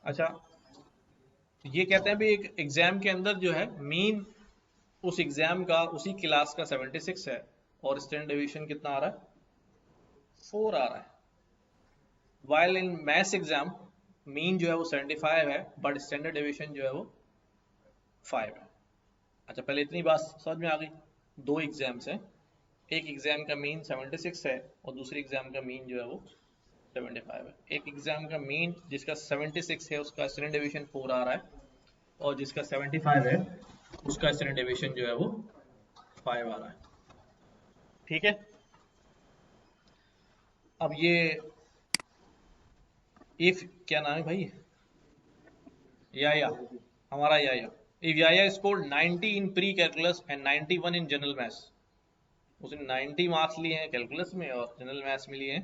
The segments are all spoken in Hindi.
अच्छा, तो ये कहते हैं भी एक एग्जाम के अंदर जो है मीन उस एग्जाम का उसी क्लास का 76 है और स्टैंडर्ड डेविएशन कितना आ रहा है, 4 आ रहा है। While in maths exam mean जो है वो 75 है बट स्टैंडर्ड डेविएशन जो है वो 5 है। अच्छा, पहले इतनी बात समझ में आ गई। दो एग्जाम्स हैं, एक एग्जाम का मीन 76 है और दूसरे एग्जाम का मीन जो है वो 75 है। एक एग्जाम का मीन जिसका 76 है उसका स्टैंडर्ड डेविएशन 4 आ रहा है और जिसका 75 है उसका स्टैंडर्ड डेविएशन जो है वो 5 आ रहा है। ठीक है। अब ये इफ क्या नाम है भाई, या हमारा या इफ या scored 90 in pre calculus and 91 in general maths, उसने 90 मार्क्स लिए हैं कैलकुलस में और जनरल मैथ्स में लिए हैं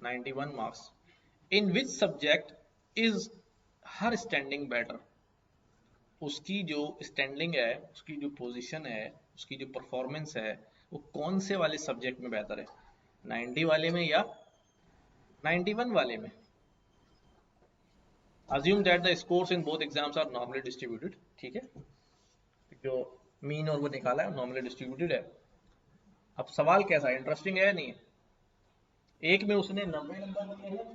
91 marks. In which subject is her standing better, उसकी जो स्टैंडिंग है, उसकी जो पोजीशन है, उसकी जो परफॉर्मेंस है वो कौन से वाले सब्जेक्ट में बेहतर है, 90 वाले में या 91 वाले में। Assume that the scores in both exams are normally distributed, ठीक है, जो मीन और वो निकाला है नॉर्मली डिस्ट्रीब्यूटेड है। अब सवाल कैसा है, इंटरेस्टिंग है या नहीं है। एक में उसने 90 नंबर लिए हैं,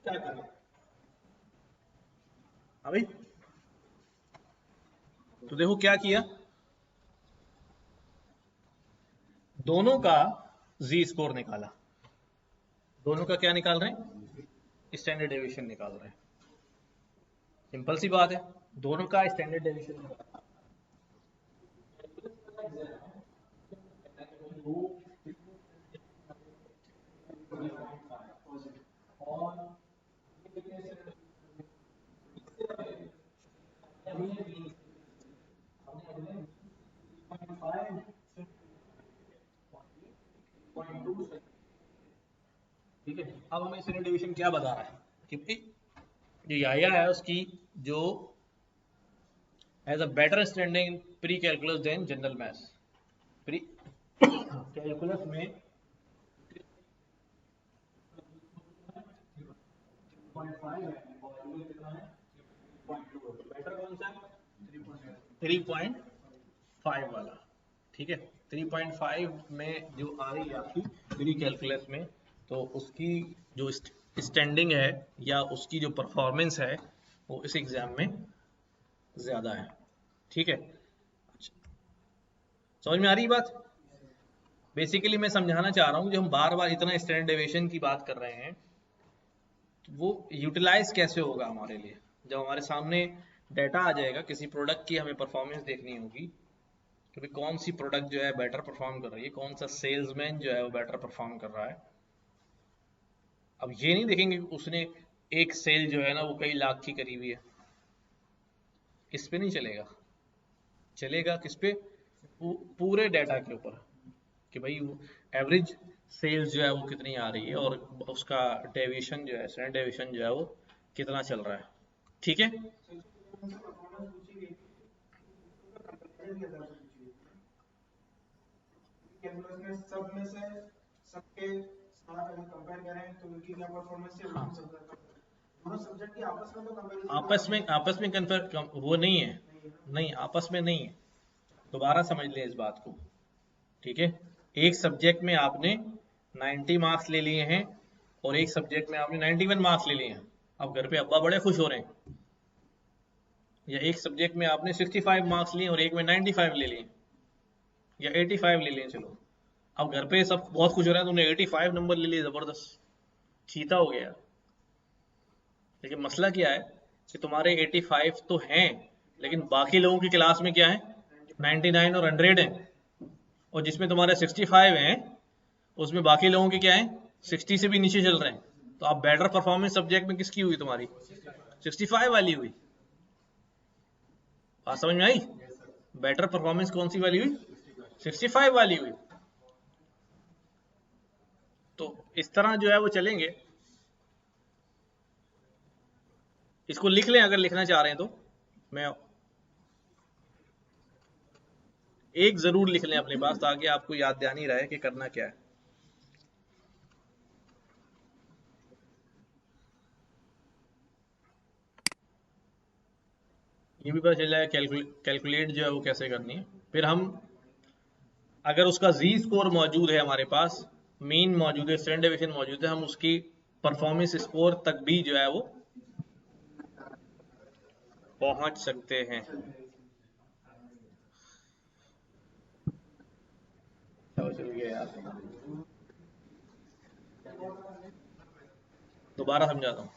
क्या करें अभी। तो देखो क्या किया, दोनों का जी स्कोर निकाला, दोनों का क्या निकाल रहे हैं, स्टैंडर्ड डेविएशन निकाल रहे हैं। सिंपल सी बात है, दोनों का स्टैंडर्ड डेविएशन निकाला। ठीक है, अब हमें स्टैंडर्ड डेविएशन क्या बता रहा है कि जो या है उसकी जो has a better standing in pre calculus than general maths. Pre calculus में 3.5 है और ये कितना है, 3.2 है। बेटर कौन सा है, 3.5 वाला। ठीक है, 3.5 में जो आ रही है आपकी प्री कैलकुलस में, तो उसकी जो स्टैंडिंग है या उसकी जो परफॉर्मेंस है वो इस एग्जाम में ज्यादा है। ठीक है, समझ में आ रही बात। बेसिकली मैं समझाना चाह रहा हूँ जो हम बार बार इतना स्टैंडर्ड डेविएशन की बात कर रहे हैं तो वो यूटिलाइज कैसे होगा हमारे लिए, जब हमारे सामने डाटा आ जाएगा किसी प्रोडक्ट की, हमें परफॉर्मेंस देखनी होगी कि भाई कौन सी प्रोडक्ट जो है बेटर परफॉर्म कर रही है, कौन सा सेल्समैन जो है वो बेटर परफॉर्म कर रहा है। अब ये नहीं देखेंगे कि उसने एक सेल जो है ना वो कई लाख की करी हुई है, इस पे नहीं चलेगा। चलेगा किस पे, पूरे डाटा के ऊपर कि भाई एवरेज सेल्स जो है वो कितनी आ रही है और उसका डेविएशन जो है, स्टैंडर्ड डेविएशन जो है वो कितना चल रहा है। ठीक है, सब में से सबके साथ अगर कंपेयर करें तो उनकी क्या परफॉर्मेंस है, हाँ, दोनों सब्जेक्ट की आपस में तो कंपैरिजन, आपस में कंपेयर वो नहीं है, नहीं आपस में नहीं है। दोबारा समझ लें इस बात को। ठीक है, एक सब्जेक्ट में आपने 90 मार्क्स ले लिए हैं और एक सब्जेक्ट में आपने 91 मार्क्स ले लिए हैं। अब घर पे अब्बा बड़े खुश हो रहे हैं। या एक सब्जेक्ट में आपने 65 मार्क्स लिए और एक में 95 ले लिए या 85 ले लिए, चलो अब घर पे सब बहुत खुश हो रहे हैं, तुमने 85 नंबर ले लिए, जबरदस्त, चीता हो गया। लेकिन मसला क्या है कि तुम्हारे 85 तो हैं लेकिन बाकी लोगों की क्लास में क्या है, 99 और 100 है, और जिसमें तुम्हारे 65 हैं उसमें बाकी लोगों के क्या है, 60 से भी नीचे चल रहे हैं। तो अब बेटर परफॉर्मेंस सब्जेक्ट में किसकी हुई तुम्हारी? 65 वाली हुई। बात समझ में आई? बेटर परफॉर्मेंस कौन सी वाली हुई? 65 वाली हुई। तो इस तरह जो है वो चलेंगे। इसको लिख लें अगर लिखना चाह रहे हैं तो। मैं एक जरूर लिख लें अपने पास ताकि आपको याद दहानी रहे कि करना क्या है। ये भी पता चल जाए कैलकुलेट जो है वो कैसे करनी है। फिर हम अगर उसका जी स्कोर मौजूद है हमारे पास, मीन मौजूद है, स्टैंडर्ड डेविएशन मौजूद है, हम उसकी परफॉर्मेंस स्कोर तक भी जो है वो पहुंच सकते हैं। चल गया यार, दोबारा समझाता हूँ।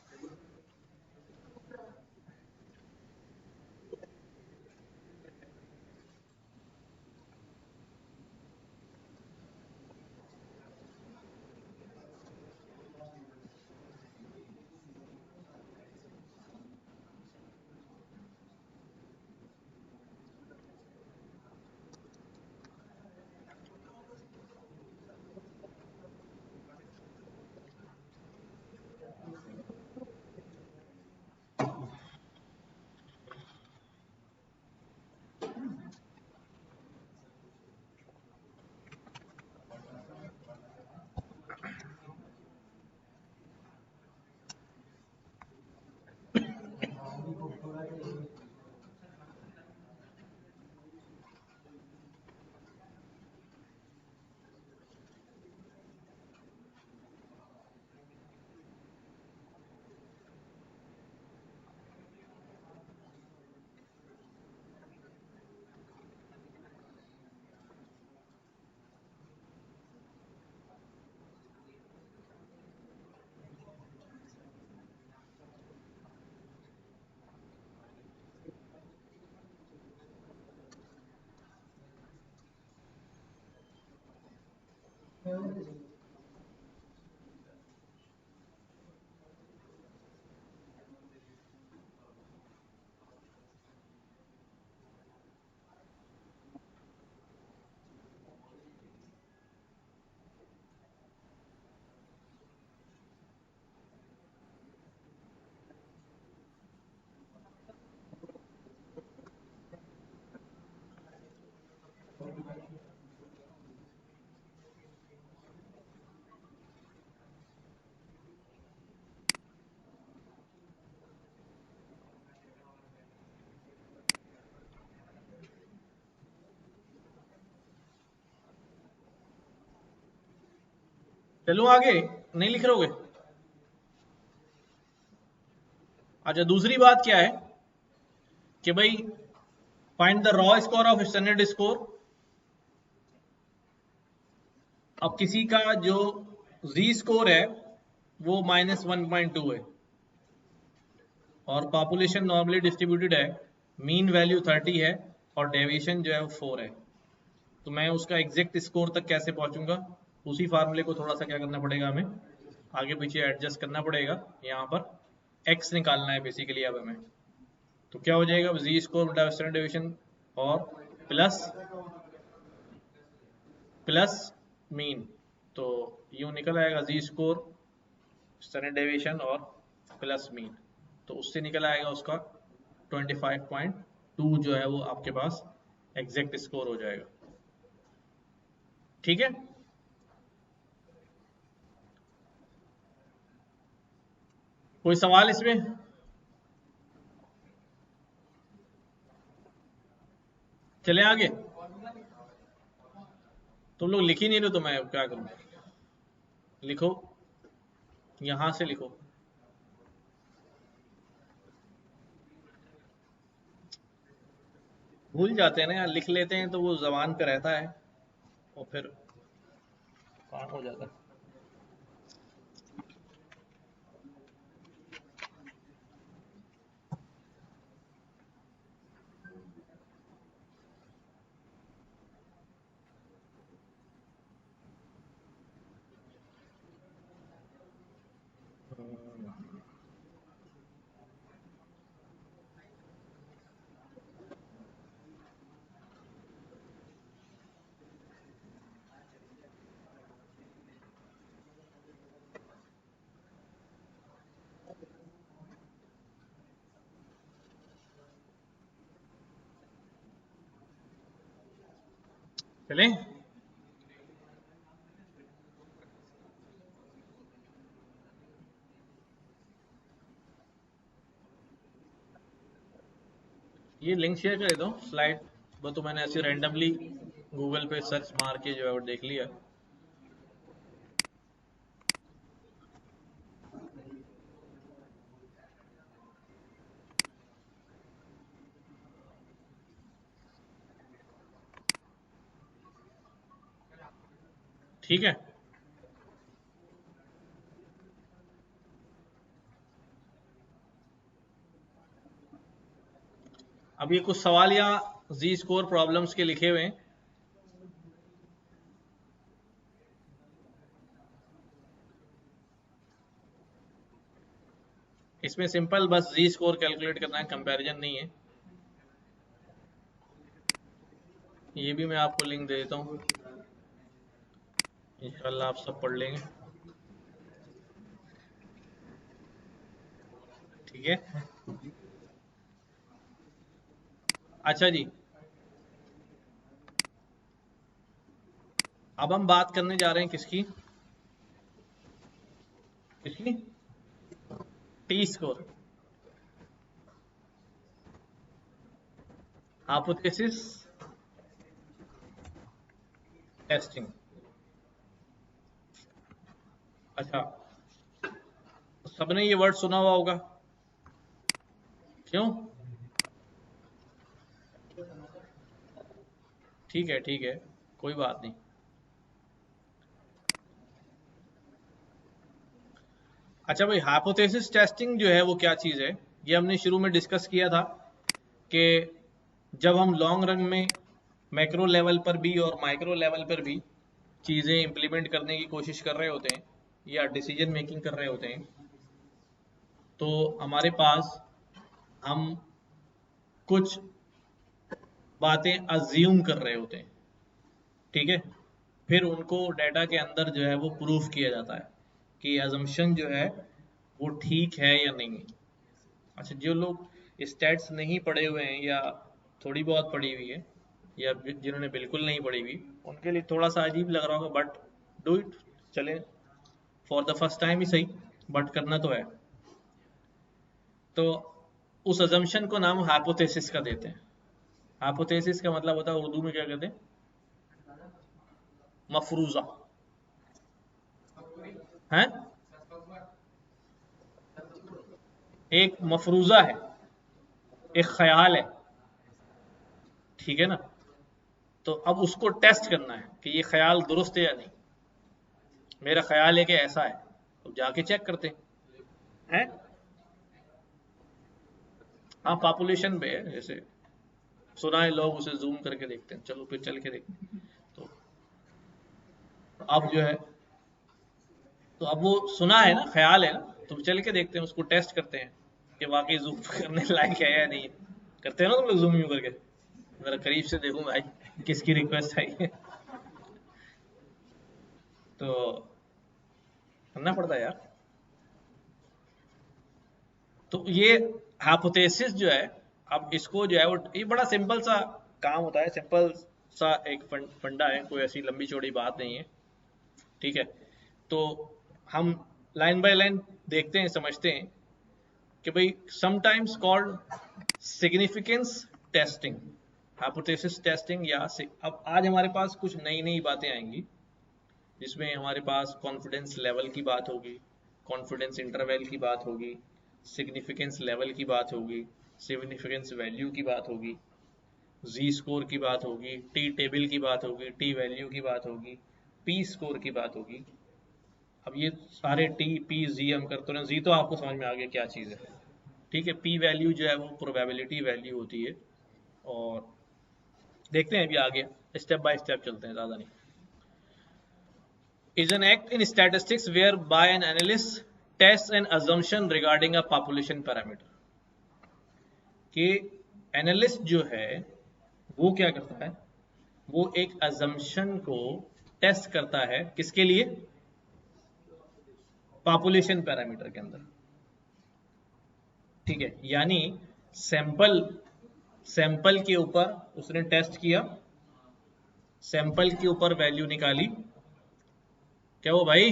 चलो आगे, नहीं लिख रहोगे? अच्छा, दूसरी बात क्या है कि भाई find the raw score of standard score. अब किसी का जो जी स्कोर है वो -1.2 है और पॉपुलेशन नॉर्मली डिस्ट्रीब्यूटेड है, मीन वैल्यू 30 है और डेविएशन जो है वो 4 है। तो मैं उसका एग्जैक्ट स्कोर तक कैसे पहुंचूंगा? उसी फार्मूले को थोड़ा सा क्या करना पड़ेगा, हमें आगे पीछे एडजस्ट करना पड़ेगा। यहाँ पर एक्स निकालना है बेसिकली अब हमें। तो क्या हो जाएगा? जी स्कोर बटा स्टैंडर्ड डेविएशन और प्लस प्लस मीन। तो यूं निकल आएगा जी स्कोर, स्टैंडर्ड डेविएशन और प्लस मीन। तो उससे निकल आएगा उसका 25.2 जो है वो आपके पास एग्जैक्ट स्कोर हो जाएगा। ठीक है, कोई सवाल इसमें? चले आगे। तुम लोग लिख ही नहीं रहे तो मैं क्या करूं? लिखो, यहां से लिखो। भूल जाते हैं ना यार, लिख लेते हैं तो वो जबान पे रहता है और फिर काम हो जाता है। चलें? ये लिंक शेयर कर देता हूँ स्लाइड, वो तो मैंने ऐसे रैंडमली गूगल पे सर्च मार के जो है वो देख लिया। ठीक है, अब ये कुछ सवाल या जी स्कोर प्रॉब्लम्स के लिखे हुए हैं। इसमें सिंपल बस जी स्कोर कैलकुलेट करना है, कंपैरिजन नहीं है। ये भी मैं आपको लिंक दे देता हूँ, इंशाल्लाह आप सब पढ़ लेंगे। ठीक है, अच्छा जी, अब हम बात करने जा रहे हैं किसकी? किसकी? T score, hypothesis testing. अच्छा, सबने ये वर्ड सुना हुआ होगा, क्यों? ठीक है, कोई बात नहीं। अच्छा भाई, हाइपोथेसिस टेस्टिंग जो है वो क्या चीज़ है, ये हमने शुरू में डिस्कस किया था कि जब हम लॉन्ग रन में मैक्रो लेवल पर भी और माइक्रो लेवल पर भी चीज़ें इम्प्लीमेंट करने की कोशिश कर रहे होते हैं या डिसीजन मेकिंग कर रहे होते हैं, तो हमारे पास हम कुछ बातें अज्यूम कर रहे होते हैं। ठीक है, फिर उनको डाटा के अंदर जो है वो प्रूफ किया जाता है कि अजम्पशन जो है वो ठीक है या नहीं है। अच्छा, जो लोग स्टैट्स नहीं पढ़े हुए हैं या थोड़ी बहुत पढ़ी हुई है या जिन्होंने बिल्कुल नहीं पढ़ी हुई, उनके लिए थोड़ा सा अजीब लग रहा होगा, बट डू इट, चले फॉर द फर्स्ट टाइम ही सही, बट करना तो है। तो उस अजम्पशन को नाम हाइपोथेसिस का देते हैं। हाइपोथेसिस का मतलब होता है, उर्दू में क्या कहते हैं? मफरूजा है, एक मफरूजा है, एक ख्याल है। ठीक है ना? तो अब उसको टेस्ट करना है कि ये ख्याल दुरुस्त है या नहीं। मेरा ख्याल है कि ऐसा है, तो जाके चेक करते हैं। हाँ, पॉपुलेशन पे है, जैसे सुना है लोग उसे जूम करके देखते हैं, चलो फिर चल के देखते हैं। तो अब जो है, तो अब वो सुना है ना, ख्याल है ना, तो चल के देखते हैं, उसको टेस्ट करते हैं कि वाकई जूम करने लायक है या नहीं है। करते हैं ना तुम लोग जूम यूं करके? जरा करीब से देखूं भाई किसकी रिक्वेस्ट आई है। तो करना पड़ता है यार। तो ये हाइपोथेसिस जो है, अब इसको जो है वो, ये बड़ा सिंपल सा काम होता है, सिंपल सा एक फंडा है, कोई ऐसी लंबी चौड़ी बात नहीं है। ठीक है, तो हम लाइन बाय लाइन देखते हैं, समझते हैं कि भाई sometimes called significance testing, hypothesis testing, या अब आज हमारे पास कुछ नई नई बातें आएंगी जिसमें हमारे पास कॉन्फिडेंस लेवल की बात होगी, कॉन्फिडेंस इंटरवल की बात होगी, सिग्निफिकेंस लेवल की बात होगी, सिग्निफिकेंस वैल्यू की बात होगी, जी स्कोर की बात होगी, टी टेबल की बात होगी, टी वैल्यू की बात होगी, पी स्कोर की बात होगी। अब ये सारे टी पी जी हम करते हैं, जी तो आपको समझ में आ गया क्या चीज़ है। ठीक है, पी वैल्यू जो है वो प्रोबेबिलिटी वैल्यू होती है। और देखते हैं अभी आगे, स्टेप बाय स्टेप चलते हैं, ज़्यादा नहीं। Is an act in statistics whereby an analyst tests an assumption regarding a population parameter. कि एनालिस्ट जो है वो क्या करता है, वो एक assumption को टेस्ट करता है, किसके लिए? पॉपुलेशन पैरामीटर के अंदर। ठीक है, यानी सैंपल के ऊपर उसने टेस्ट किया, सैंपल के ऊपर वैल्यू निकाली, क्या वो भाई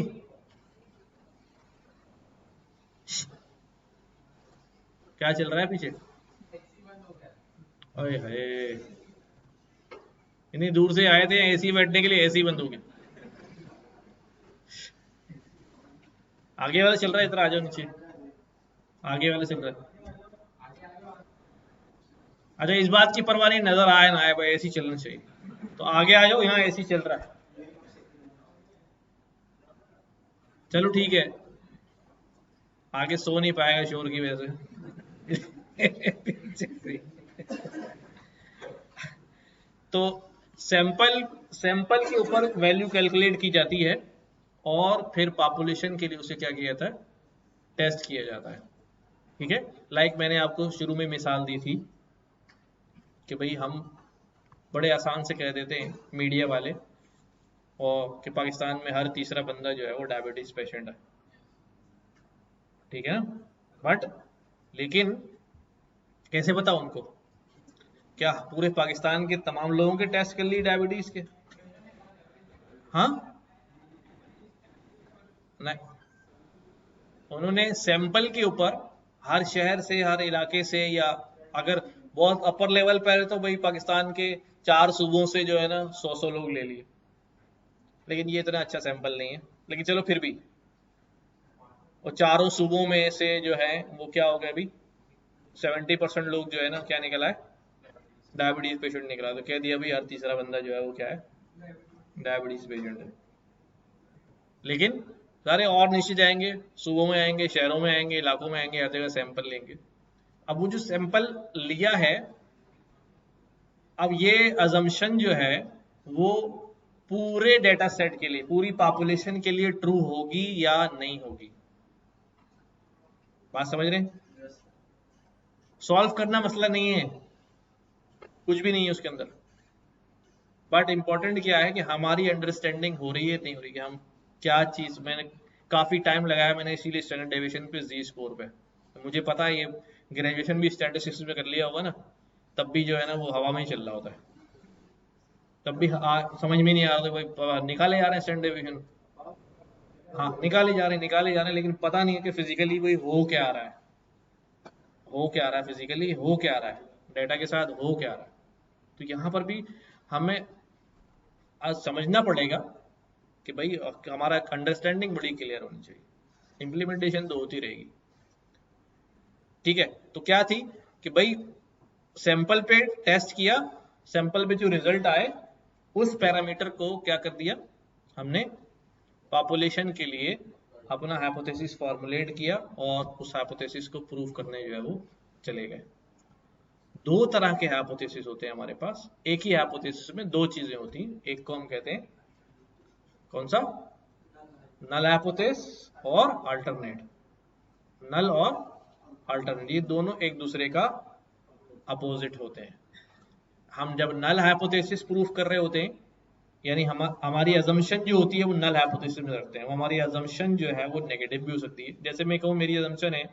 क्या चल रहा है पीछे? ओए हाय, इतनी दूर से आए थे एसी बैठने के लिए, एसी बंद हो गया। आगे वाला चल रहा है, इधर आ जाओ नीचे, आगे वाला चल रहा है। अच्छा इस बात की परवाह नहीं, नजर आए ना आए भाई, एसी चलना चाहिए, तो आगे आ जाओ, यहाँ एसी चल रहा है। चलो ठीक है, आगे सो नहीं पाएगा शोर की वजह से। तो सैंपल सैंपल के ऊपर वैल्यू कैलकुलेट की जाती है और फिर पॉपुलेशन के लिए उसे क्या किया जाता है, टेस्ट किया जाता है। ठीक है, लाइक मैंने आपको शुरू में मिसाल दी थी कि भाई हम बड़े आसान से कह देते हैं मीडिया वाले, और कि पाकिस्तान में हर तीसरा बंदा जो है वो डायबिटीज पेशेंट है। ठीक है ना, बट लेकिन कैसे बताओ उनको, क्या पूरे पाकिस्तान के तमाम लोगों के टेस्ट कर लिए डायबिटीज के? हाँ नहीं, उन्होंने सैंपल के ऊपर हर शहर से, हर इलाके से, या अगर बहुत अपर लेवल पर है तो भाई पाकिस्तान के 4 सूबों से जो है ना 100 लोग ले लिए, लेकिन ये इतना अच्छा सैंपल नहीं है, लेकिन चलो फिर भी, और चारों सूबों में से जो है वो क्या हो गया अभी 70% लोग जो है ना क्या निकला है, डायबिटीज पेशेंट निकला। तो कह दिया भाई हर तीसरा बंदा जो है वो क्या है, डायबिटीज पेशेंट है। लेकिन सारे और नीचे जाएंगे, सूबों में आएंगे, शहरों में आएंगे, इलाकों में आएंगे, हर जगह सैंपल लेंगे। अब वो जो सैंपल लिया है, अब ये अजम्पशन जो है वो पूरे डेटा सेट के लिए, पूरी पॉपुलेशन के लिए ट्रू होगी या नहीं होगी? बात समझ रहे हैं? सॉल्व करना मसला नहीं है, कुछ भी नहीं है उसके अंदर, बट इंपॉर्टेंट क्या है कि हमारी अंडरस्टैंडिंग हो रही है नहीं हो रही है, हम क्या चीज, मैंने काफी टाइम लगाया, मैंने इसीलिए स्टैंडर्ड डेविएशन पे जी स्कोर पे, तो मुझे पता है ये ग्रेजुएशन भी स्टैटिस्टिक्स में कर लिया होगा ना, तब भी जो है ना वो हवा में ही चल रहा होता है, तब भी समझ में नहीं आ रहा था भाई, निकाले जा रहे हैं स्टैंडर्ड डेविएशन, हाँ निकाले जा रहे हैं, निकाले जा रहे हैं, लेकिन पता नहीं है कि फिजिकली वही हो क्या आ रहा है, हो क्या आ रहा है, फिजिकली हो क्या आ रहा है, डेटा के साथ हो क्या आ रहा है। तो यहाँ पर भी हमें आज समझना पड़ेगा कि भाई हमारा अंडरस्टैंडिंग बड़ी क्लियर होनी चाहिए, इम्प्लीमेंटेशन तो होती रहेगी। ठीक है, तो क्या थी कि भाई सैंपल पे टेस्ट किया, सैंपल पे जो रिजल्ट आए उस पैरामीटर को क्या कर दिया हमने, पॉपुलेशन के लिए अपना हाइपोथेसिस फॉर्मुलेट किया और उस हाइपोथेसिस को प्रूव करने जो है वो चले गए। दो तरह के हाइपोथेसिस होते हैं हमारे पास, एक ही हाइपोथेसिस में दो चीजें होती हैं, एक को हम कहते हैं कौन सा, नल हाइपोथेसिस और अल्टरनेट, नल और अल्टरनेट, ये दोनों एक दूसरे का अपोजिट होते हैं। हम जब नल हाइपोथेसिस प्रूफ कर रहे होते हैं, यानी हमारी अजम्पशन जो होती है वो नल हाइपोथेसिस में रखते हैं, हमारी अजम्पशन जो है वो नेगेटिव भी हो सकती है। जैसे मैं कहूँ मेरी अजम्पशन है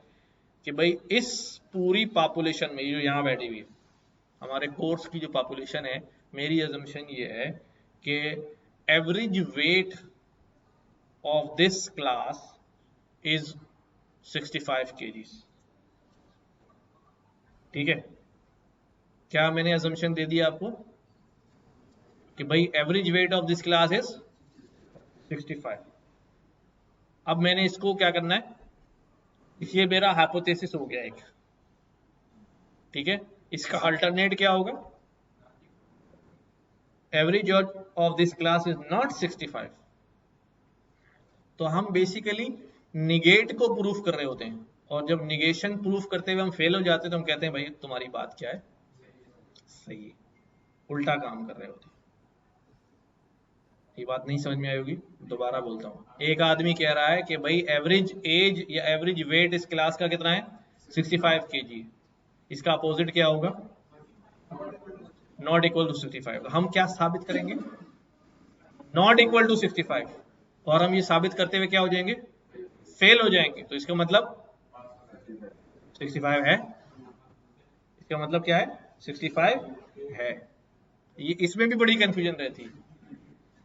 कि भाई इस पूरी पॉपुलेशन में जो यहाँ बैठी हुई है, हमारे कोर्स की जो पॉपुलेशन है, मेरी अजम्पशन ये है कि average weight of this class is 65 kgs। ठीक है, क्या मैंने अजम्पशन दे दिया आपको कि भाई average weight of this class is 65। अब मैंने इसको क्या करना है, ये मेरा हाइपोथेसिस हो गया एक। ठीक है, इसका अल्टरनेट क्या होगा, average of this class is not 65। तो हम बेसिकली निगेट को प्रूफ कर रहे होते हैं, और जब निगेशन प्रूफ करते हुए हम फेल हो जाते हैं तो हम कहते हैं भाई तुम्हारी बात क्या है, सही है, उल्टा काम कर रहे होते हैं। ये बात नहीं समझ में आई होगी, दोबारा बोलता हूँ। एक आदमी कह रहा है कि भाई एवरेज एज या एवरेज वेट इस क्लास का कितना है, 65 kg। इसका अपोजिट क्या होगा, नॉट इक्वल टू 65। तो हम क्या साबित करेंगे, नॉट इक्वल टू 65, और हम ये साबित करते हुए क्या हो जाएंगे, फेल हो जाएंगे। तो इसका मतलब 65 है, इसका मतलब क्या है, 65 है। ये इसमें भी बड़ी कंफ्यूजन रहती है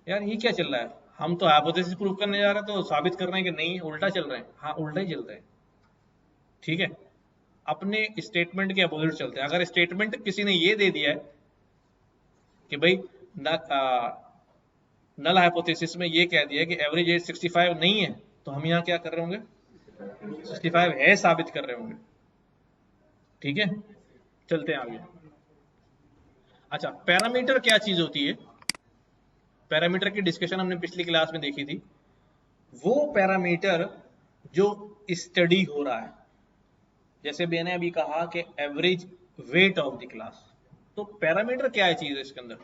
यार ये क्या चल रहा है, हम तो हाइपोथेसिस प्रूव करने जा रहे हैं तो साबित कर रहे हैं कि नहीं उल्टा चल रहे हैं। हाँ उल्टा ही चल रहे हैं, ठीक है, अपने स्टेटमेंट के अपोजिट चलते हैं। अगर स्टेटमेंट किसी ने ये दे दिया है कि भाई नल हाइपोथेसिस में ये कह दिया कि एवरेज एज 65 नहीं है, तो हम यहाँ क्या कर रहे होंगे, 65 है साबित कर रहे होंगे, ठीक है। चलते हैं आगे। अच्छा, पैरामीटर क्या चीज होती है, पैरामीटर की डिस्कशन हमने पिछली क्लास में देखी थी। वो पैरामीटर जो स्टडी हो रहा है, जैसे मैंने अभी कहा कि average weight of the class, तो पैरामीटर क्या है चीज इसके अंदर,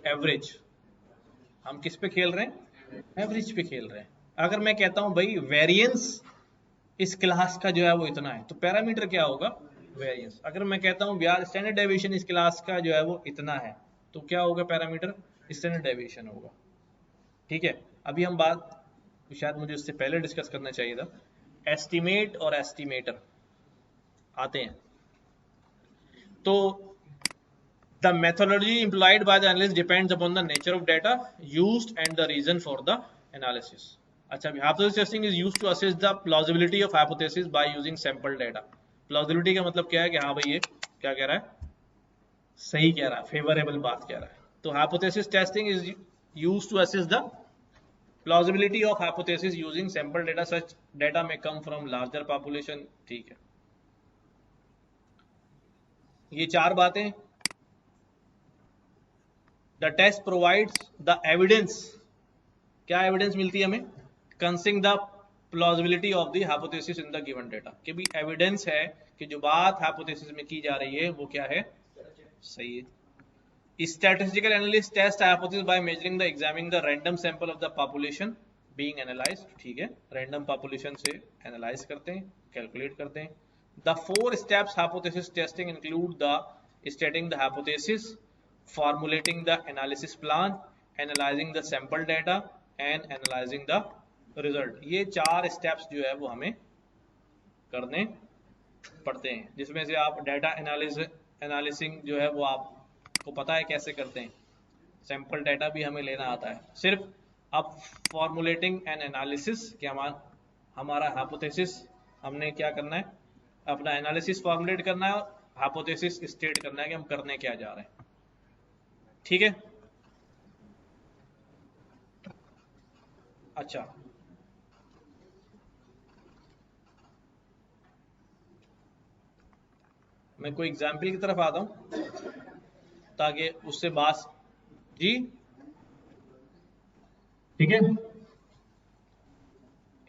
एवरेज। हम किस पे खेल रहे हैं, एवरेज पे खेल रहे हैं। अगर मैं कहता हूं भाई वेरिएंस इस क्लास का जो है वो इतना है, तो पैरामीटर क्या होगा, वेरिएंस। अगर मैं कहता हूं यार स्टैंडर्ड डेविएशन इस क्लास का जो है वो इतना है, तो क्या होगा पैरामीटर, स्टैंडर्ड डेविएशन होगा, ठीक है। अभी हम बात, शायद मुझे उससे पहले डिस्कस करना चाहिए था, एस्टिमेट और एस्टिमेटर आते हैं। तो the methodology employed by the analyst depends upon the nature of data used and the reason for the analysis. अच्छा, hypothesis testing is used to assess the plausibility of hypothesis by using sample data. plausibility का मतलब क्या है कि हाँ भाई ये क्या कह रहा है, सही कह रहा है, फेवरेबल बात कह रहा है। तो hypothesis testing is used to assess the plausibility of hypothesis using sample data. Such data may come from larger population, ठीक है। ये चार बातें। The test provides the evidence, क्या एविडेंस मिलती है हमें, concerning the plausibility of the hypothesis in the given data, कि भी एविडेंस है कि जो बात हाइपोथेसिस में की जा रही है वो क्या है, सही है। Statistical analyst test hypothesis by measuring the examining the random sample of the population being analysed, ठीक है, रैंडम पॉपुलेशन से एनालाइज करते हैं, कैलकुलेट करते हैं। The 4 steps hypothesis testing include the stating the hypothesis, formulating the analysis plan, analyzing the sample data and analyzing the result। ये 4 स्टेप्स जो है वो हमें करने पड़ते हैं, जिसमें से आप डाटा एनालिसिंग जो है वो आपको पता है कैसे करते हैं, सैंपल डाटा भी हमें लेना आता है। सिर्फ अब फॉर्मुलेटिंग एंड एनालिसिस, कि हमारा हाइपोथेसिस हमने क्या करना है, अपना एनालिसिस फॉर्मुलेट करना है और हाइपोथेसिस स्टेट करना है कि हम करने क्या जा रहे हैं, ठीक है। अच्छा, मैं कोई एग्जाम्पल की तरफ आता हूं ताकि उससे बात, जी ठीक है।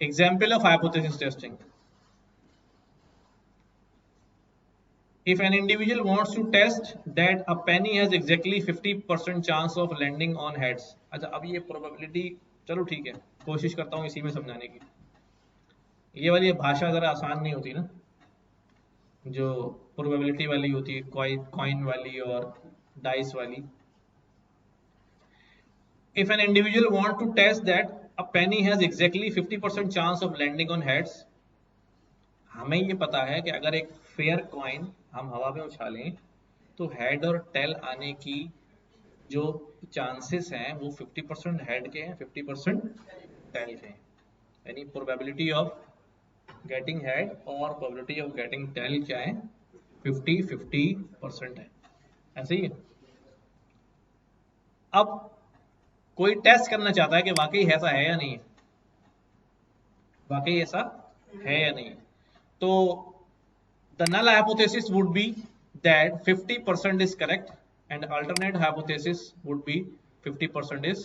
Example of hypothesis testing, if an individual wants to test that a penny has exactly 50% chance of landing on heads। अच्छा, अब ये प्रोबेबिलिटी, चलो ठीक है, कोशिश करता हूँ इसी में समझाने की। ये वाली भाषा जरा आसान नहीं होती ना, जो प्रोबेबिलिटी वाली होती है, कॉइन वाली और डाइस वाली। if an individual want to test that a penny has exactly 50% chance of landing on heads, हमें ये पता है कि अगर एक फेयर कॉइन हम हवा में उछालें तो हेड और टेल आने की जो चांसेस हैं वो 50% हेड के हैं, 50% टेल के हैं। यानी प्रोबेबिलिटी ऑफ गेटिंग हेड और प्रोबेबिलिटी ऑफ गेटिंग टेल क्या है, 50-50% है, ऐसे ही है। अब कोई टेस्ट करना चाहता है कि वाकई ऐसा है या नहीं, वाकई ऐसा है या नहीं, तो the null hypothesis would be that 50% is correct and alternate hypothesis would be 50% is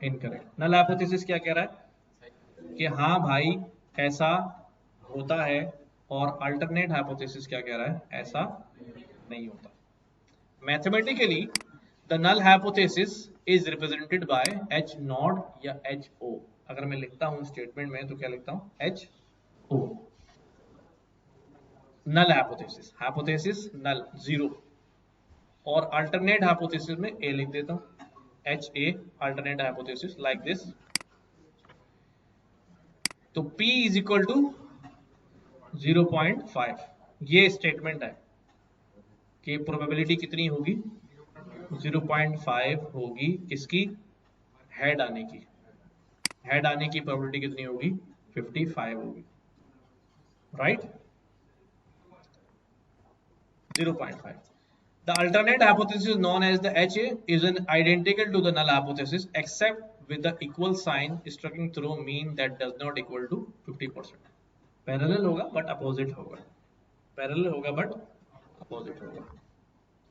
incorrect। null hypothesis क्या कह रहा है कि हाँ भाई ऐसा होता है, और alternate hypothesis क्या कह रहा है, ऐसा नहीं होता। mathematically the null hypothesis is represented by h not या h o। अगर मैं लिखता हूं स्टेटमेंट में तो क्या लिखता हूं, h o। Null hypothesis, hypothesis null 0, और अल्टरनेट हाइपोथेसिस में ए लिख देता हूं, H A, alternate hypothesis like this. तो P इज इक्वल टू 0.5, ये स्टेटमेंट है कि प्रोबेबिलिटी कितनी होगी, 0.5 होगी किसकी, हेड आने की, हेड आने की प्रोबेबिलिटी कितनी होगी? 55 होगी, right? 0.5. The alternate hypothesis known as the HA is an identical to the null hypothesis except with the equal sign strucking through mean that does not equal to 50%. Parallel होगा बट अपोजिट होगा, पैरेलल होगा बट अपोजिट होगा।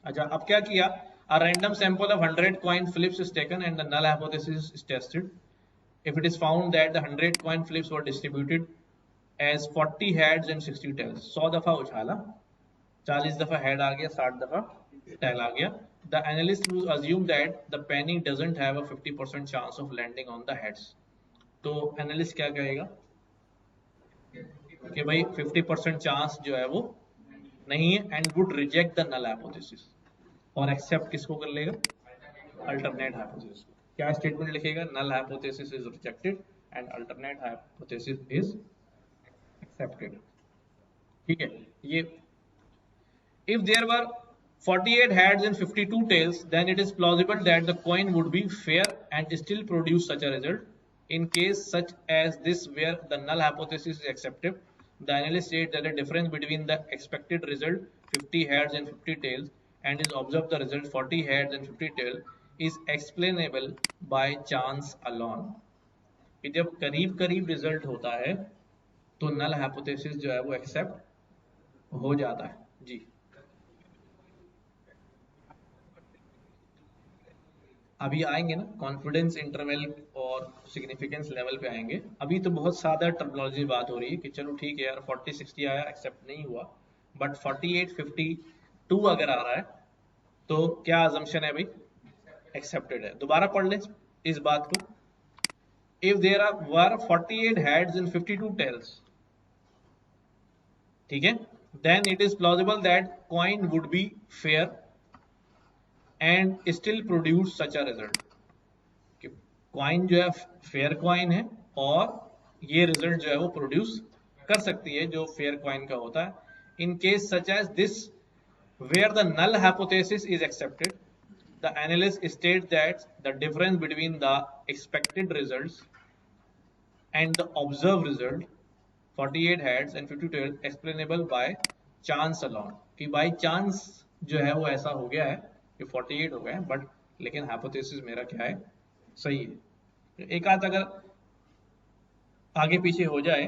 अच्छा, अब क्या किया? A random sample of 100 coin flips is taken and the null hypothesis is tested. If it is found that the 100 coin flips were distributed as 40 heads and 60 tails, 100 दफा उछाला, 40 दफा हेड आ गया, 60 दफा टेल आ गया, the analyst will assume that the penny doesn't have a 50% chance of landing on the heads. तो एनालिस्ट क्या कहेगा कि भाई 50% चांस जो है वो नहीं है, and would reject the null hypothesis, और एक्सेप्ट किसको कर लेगा? Alternate hypothesis. क्या स्टेटमेंट लिखेगा? Null hypothesis is rejected and alternate hypothesis is accepted. ठीक है, ये if there were 48 heads and 52 tails, then it is plausible that the coin would be fair and still produce such a result. In case such as this where the null hypothesis is accepted, the analyst states that the difference between the expected result 50 heads and 50 tails and is observed the result 40 heads and 50 tails is explainable by chance alone. कि जब करीब करीब रिजल्ट होता है तो नल हाइपोथेसिस जो है वो एक्सेप्ट हो जाता है। जी, अभी आएंगे ना, कॉन्फिडेंस इंटरवल और सिग्निफिकेंस लेवल पे आएंगे। अभी तो बहुत सादा टर्मिनोलॉजी बात हो रही है कि चलो ठीक है यार 40-60 आया, एक्सेप्ट नहीं हुआ, बट 48-52 अगर आ रहा है तो क्या अजम्पशन है भाई? एक्सेप्टेड है। दोबारा पढ़ ले इस बात को। If there were 48 heads and 52 tails, ठीक है, then it is plausible that coin would be fair and still produce such a result. Coin जो है फेयर कॉइन है और ये रिजल्ट जो है वो प्रोड्यूस कर सकती है जो फेयर कॉइन का होता है। In case such as this where the null hypothesis is accepted, the analyst states that the difference between the expected results and the observed result 48 heads and 50 tails explainable by chance alone, कि by chance जो है वो ऐसा हो गया है कि 48 हो गए, बट लेकिन हाइपोथेसिस मेरा क्या है? सही है। एक आध अगर आगे पीछे हो जाए,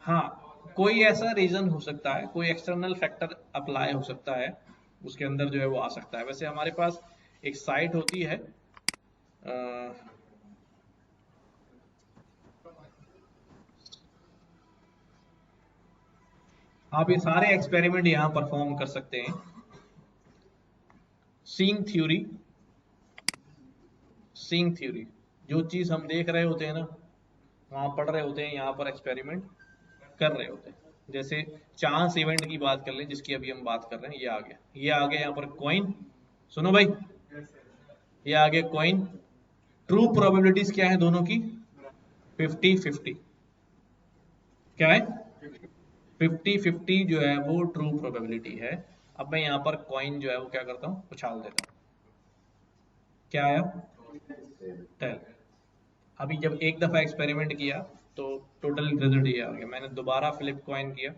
हाँ, कोई ऐसा रीजन हो सकता है, कोई एक्सटर्नल फैक्टर अप्लाई हो सकता है, उसके अंदर जो है वो आ सकता है। वैसे हमारे पास एक साइट होती है, आप ये सारे एक्सपेरिमेंट यहाँ परफॉर्म कर सकते हैं। सीइंग थ्योरी, सीइंग थ्योरी, जो चीज हम देख रहे होते हैं ना, वहां पढ़ रहे होते हैं, यहाँ पर एक्सपेरिमेंट कर रहे होते हैं। जैसे चांस इवेंट की बात कर लें, जिसकी अभी हम बात कर रहे हैं, ये आ गया, ये आ गया यहाँ पर कॉइन। सुनो भाई, ये आ गया कॉइन। ट्रू प्रोबेबिलिटीज क्या है दोनों की? 50-50। क्या है? 50-50 जो है वो ट्रू प्रोबेबिलिटी है। अब मैं यहाँ पर कॉइन जो है वो क्या करता हूँ? उछाल देता हूँ। क्या आया? टेल। अभी जब एक दफा एक्सपेरिमेंट किया तो टोटल रिजल्ट ये आ गया। मैंने दोबारा फ्लिप कॉइन किया,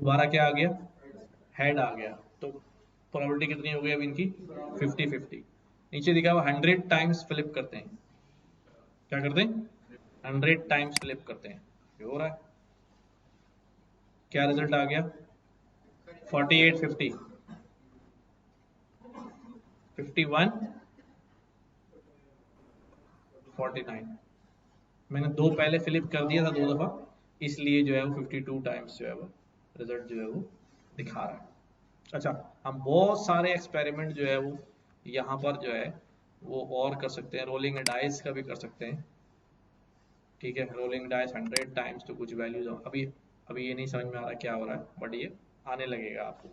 दोबारा क्या आ गया? हेड आ गया। तो प्रोबेबिलिटी कितनी हो गई अब इनकी? 50-50। नीचे दिखा हुआ 100 टाइम्स फ्लिप करते हैं। क्या करते हैं? 100 टाइम्स फ्लिप करते हैं। ये हो रहा है। क्या रिजल्ट आ गया? 48-50, 51, 49। मैंने दो पहले फ्लिप कर दिया था 2 दफा, इसलिए जो है वो 52 टाइम्स जो है वो रिजल्ट जो है वो दिखा रहा है। अच्छा, हम बहुत सारे एक्सपेरिमेंट जो है वो यहाँ पर जो है वो और कर सकते हैं। रोलिंग डाइस का भी कर सकते हैं, ठीक है। रोलिंग डाइस 100 टाइम्स तो कुछ वैल्यूज अभी ये नहीं समझ में आ रहा क्या हो रहा है, बट ये आने लगेगा आपको।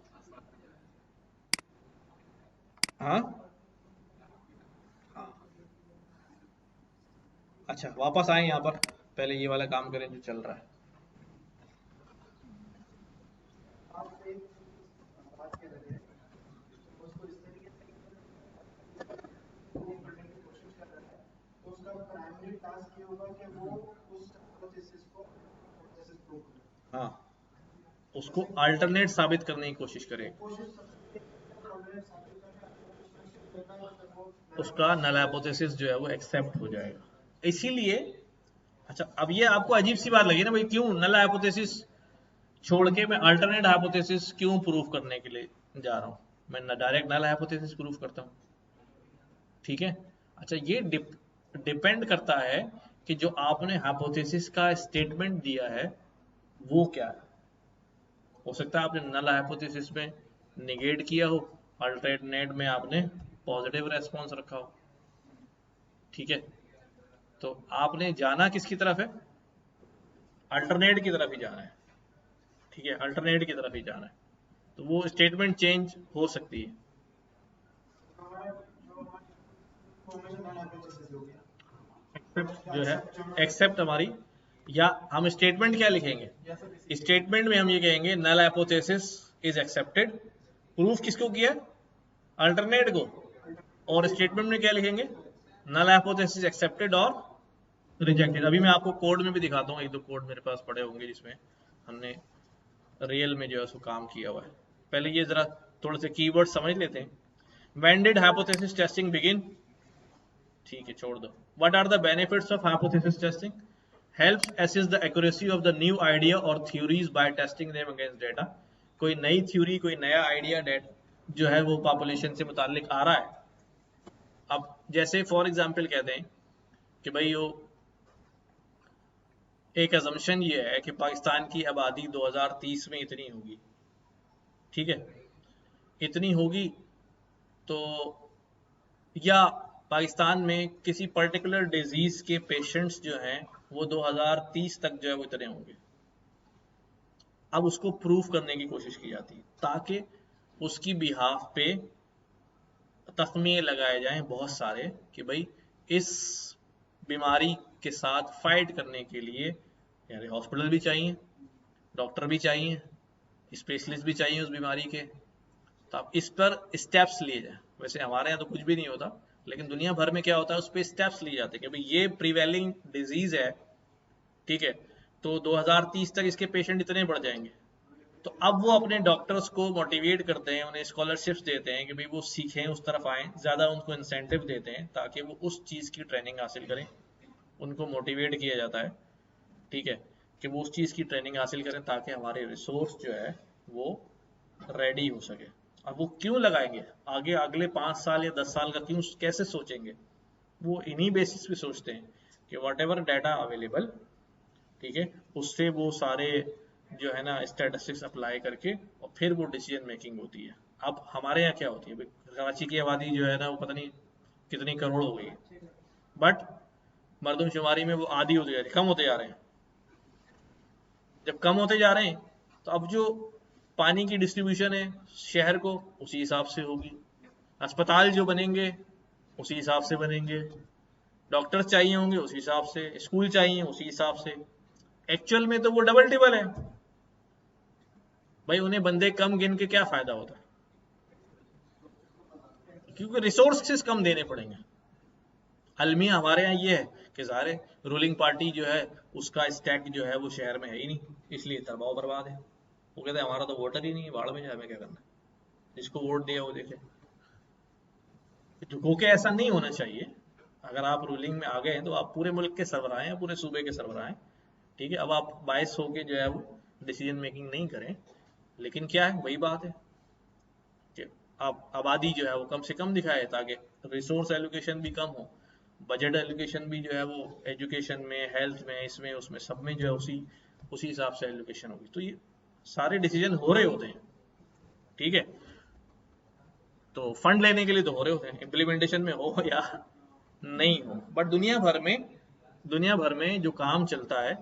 हाँ हाँ, अच्छा वापस आए यहाँ पर, पहले ये वाला काम करें जो चल रहा है। होगा कि वो उस हाइपोथेसिस को हाइपोथेसिस प्रूव करे। हाँ, उसको अल्टरनेट साबित करने की कोशिश करे, कोशिश सबसे अल्टरनेट साबित करना है, वो उसका नल हाइपोथेसिस जो है वो एक्सेप्ट हो जाएगा। इसीलिए अच्छा, अब ये आपको अजीब सी बात लगी ना भाई, क्यों नल हाइपोथेसिस छोड़ के मैं अल्टरनेट हाइपोथेसिस क्यों प्रूफ करने के लिए जा रहा हूँ? मैं डायरेक्ट नल हाइपोथेसिस प्रूफ करता हूँ, ठीक है। अच्छा, ये डिपेंड करता है कि जो आपने हाइपोथेसिस का स्टेटमेंट दिया है वो क्या है। हो सकता है आपने नल हाइपोथेसिस में निगेट किया हो, अल्टरनेट में आपने पॉजिटिव रेस्पॉन्स रखा हो, ठीक है। तो आपने जाना किसकी तरफ है? अल्टरनेट की तरफ ही जाना है, ठीक है, अल्टरनेट की तरफ ही जाना है। तो वो स्टेटमेंट चेंज हो सकती है। एक्सेप्ट जो है, एक्सेप्ट हमारी, या हम स्टेटमेंट क्या लिखेंगे? स्टेटमेंट में हम ये कहेंगे null hypothesis is accepted. Proof किसको किया? अल्टरनेट को। और स्टेटमेंट में क्या लिखेंगे? नल हाइपोथेसिस एक्सेप्टेड और रिजेक्टेड। अभी मैं आपको कोड में भी दिखाता हूँ, एक दो कोड मेरे पास पड़े होंगे जिसमें हमने रियल में जो है उसको काम किया हुआ है। पहले ये जरा थोड़े से कीवर्ड समझ लेते हैं। When did hypothesis testing begin? ठीक है, छोड़ दो। What are the benefits of hypothesis testing? Helps assess the accuracy of the new idea और theories by testing them against data. कोई नई थ्योरी, कोई नया आइडिया जो है वो पॉपुलेशन से मुतालिक आ रहा है। अब जैसे फॉर एग्जांपल कहते हैं कि भाई वो एक अजम्पशन ये है कि पाकिस्तान की आबादी 2030 में इतनी होगी, ठीक है, इतनी होगी। तो या पाकिस्तान में किसी पर्टिकुलर डिजीज के पेशेंट्स जो हैं वो 2030 तक जो है वो इतने होंगे। अब उसको प्रूफ करने की कोशिश की जाती है ताकि उसकी बिहाफ पे तख्मिये लगाए जाएं बहुत सारे कि भाई इस बीमारी के साथ फाइट करने के लिए यानी हॉस्पिटल भी चाहिए, डॉक्टर भी चाहिए, स्पेशलिस्ट भी चाहिए उस बीमारी के। तो अब इस पर स्टेप्स लिए जाए। वैसे हमारे यहाँ तो कुछ भी नहीं होता, लेकिन दुनिया भर में क्या होता है, उस पर स्टेप्स लिए जाते हैं कि भाई ये प्रिवेलिंग डिजीज है, ठीक है, तो 2030 तक इसके पेशेंट इतने बढ़ जाएंगे। तो अब वो अपने डॉक्टर्स को मोटिवेट करते हैं, उन्हें स्कॉलरशिप्स देते हैं कि भाई वो सीखें, उस तरफ आएँ, ज़्यादा उनको इंसेंटिव देते हैं ताकि वो उस चीज़ की ट्रेनिंग हासिल करें। उनको मोटिवेट किया जाता है, ठीक है, कि वो उस चीज़ की ट्रेनिंग हासिल करें ताकि हमारे रिसोर्स जो है वो रेडी हो सके। अब वो क्यों लगाएंगे आगे, अगले 5 साल या 10 साल का क्यों, कैसे सोचेंगे? वो इन्हीं बेसिस पे सोचते हैं कि वट एवर डाटा अवेलेबल, ठीक है, उससे वो सारे जो है ना स्टैटिस्टिक्स अप्लाई करके और फिर वो डिसीजन मेकिंग होती है। अब हमारे यहाँ क्या होती है, कराची की आबादी जो है ना वो पता नहीं कितनी करोड़ हो गई है, बट मरदमशुमारी में वो आधी होते जा रही, कम होते जा रहे हैं। जब कम होते जा रहे हैं तो अब जो पानी की डिस्ट्रीब्यूशन है शहर को उसी हिसाब से होगी, अस्पताल जो बनेंगे उसी हिसाब से बनेंगे, डॉक्टर्स चाहिए होंगे उसी हिसाब से, स्कूल चाहिए उसी हिसाब से। एक्चुअल में तो वो डबल टिबल है भाई, उन्हें बंदे कम गिन के क्या फायदा होता है, क्योंकि रिसोर्सेस कम देने पड़ेंगे। अलमिया हमारे यहाँ ये है कि सारे रूलिंग पार्टी जो है उसका स्टैक जो है वो शहर में है ही नहीं, इसलिए दबाव बर्बाद है। वो कहते हैं हमारा तो वोटर ही नहीं है, बाढ़ में जाए, हमें क्या करना है, जिसको वोट दिया वो देखे। झुको के ऐसा नहीं होना चाहिए। अगर आप रूलिंग में आ गए हैं तो आप पूरे मुल्क के सरबराह हैं, पूरे सूबे के सरबराह हैं, ठीक है। अब आप बायस होके जो है वो डिसीजन मेकिंग नहीं करें, लेकिन क्या है, वही बात है कि आप आबादी जो है वो कम से कम दिखाए ताकि रिसोर्स एलोकेशन भी कम हो, बजट एलोकेशन भी जो है वो एजुकेशन में, हेल्थ में, इसमें उसमें सब में जो है उसी उसी हिसाब से एलोकेशन होगी। तो ये सारे डिसीजन हो रहे होते हैं, ठीक है। तो फंड लेने के लिए तो हो रहे होते हैं, इम्प्लीमेंटेशन में हो या नहीं हो। बट दुनिया भर में जो काम चलता है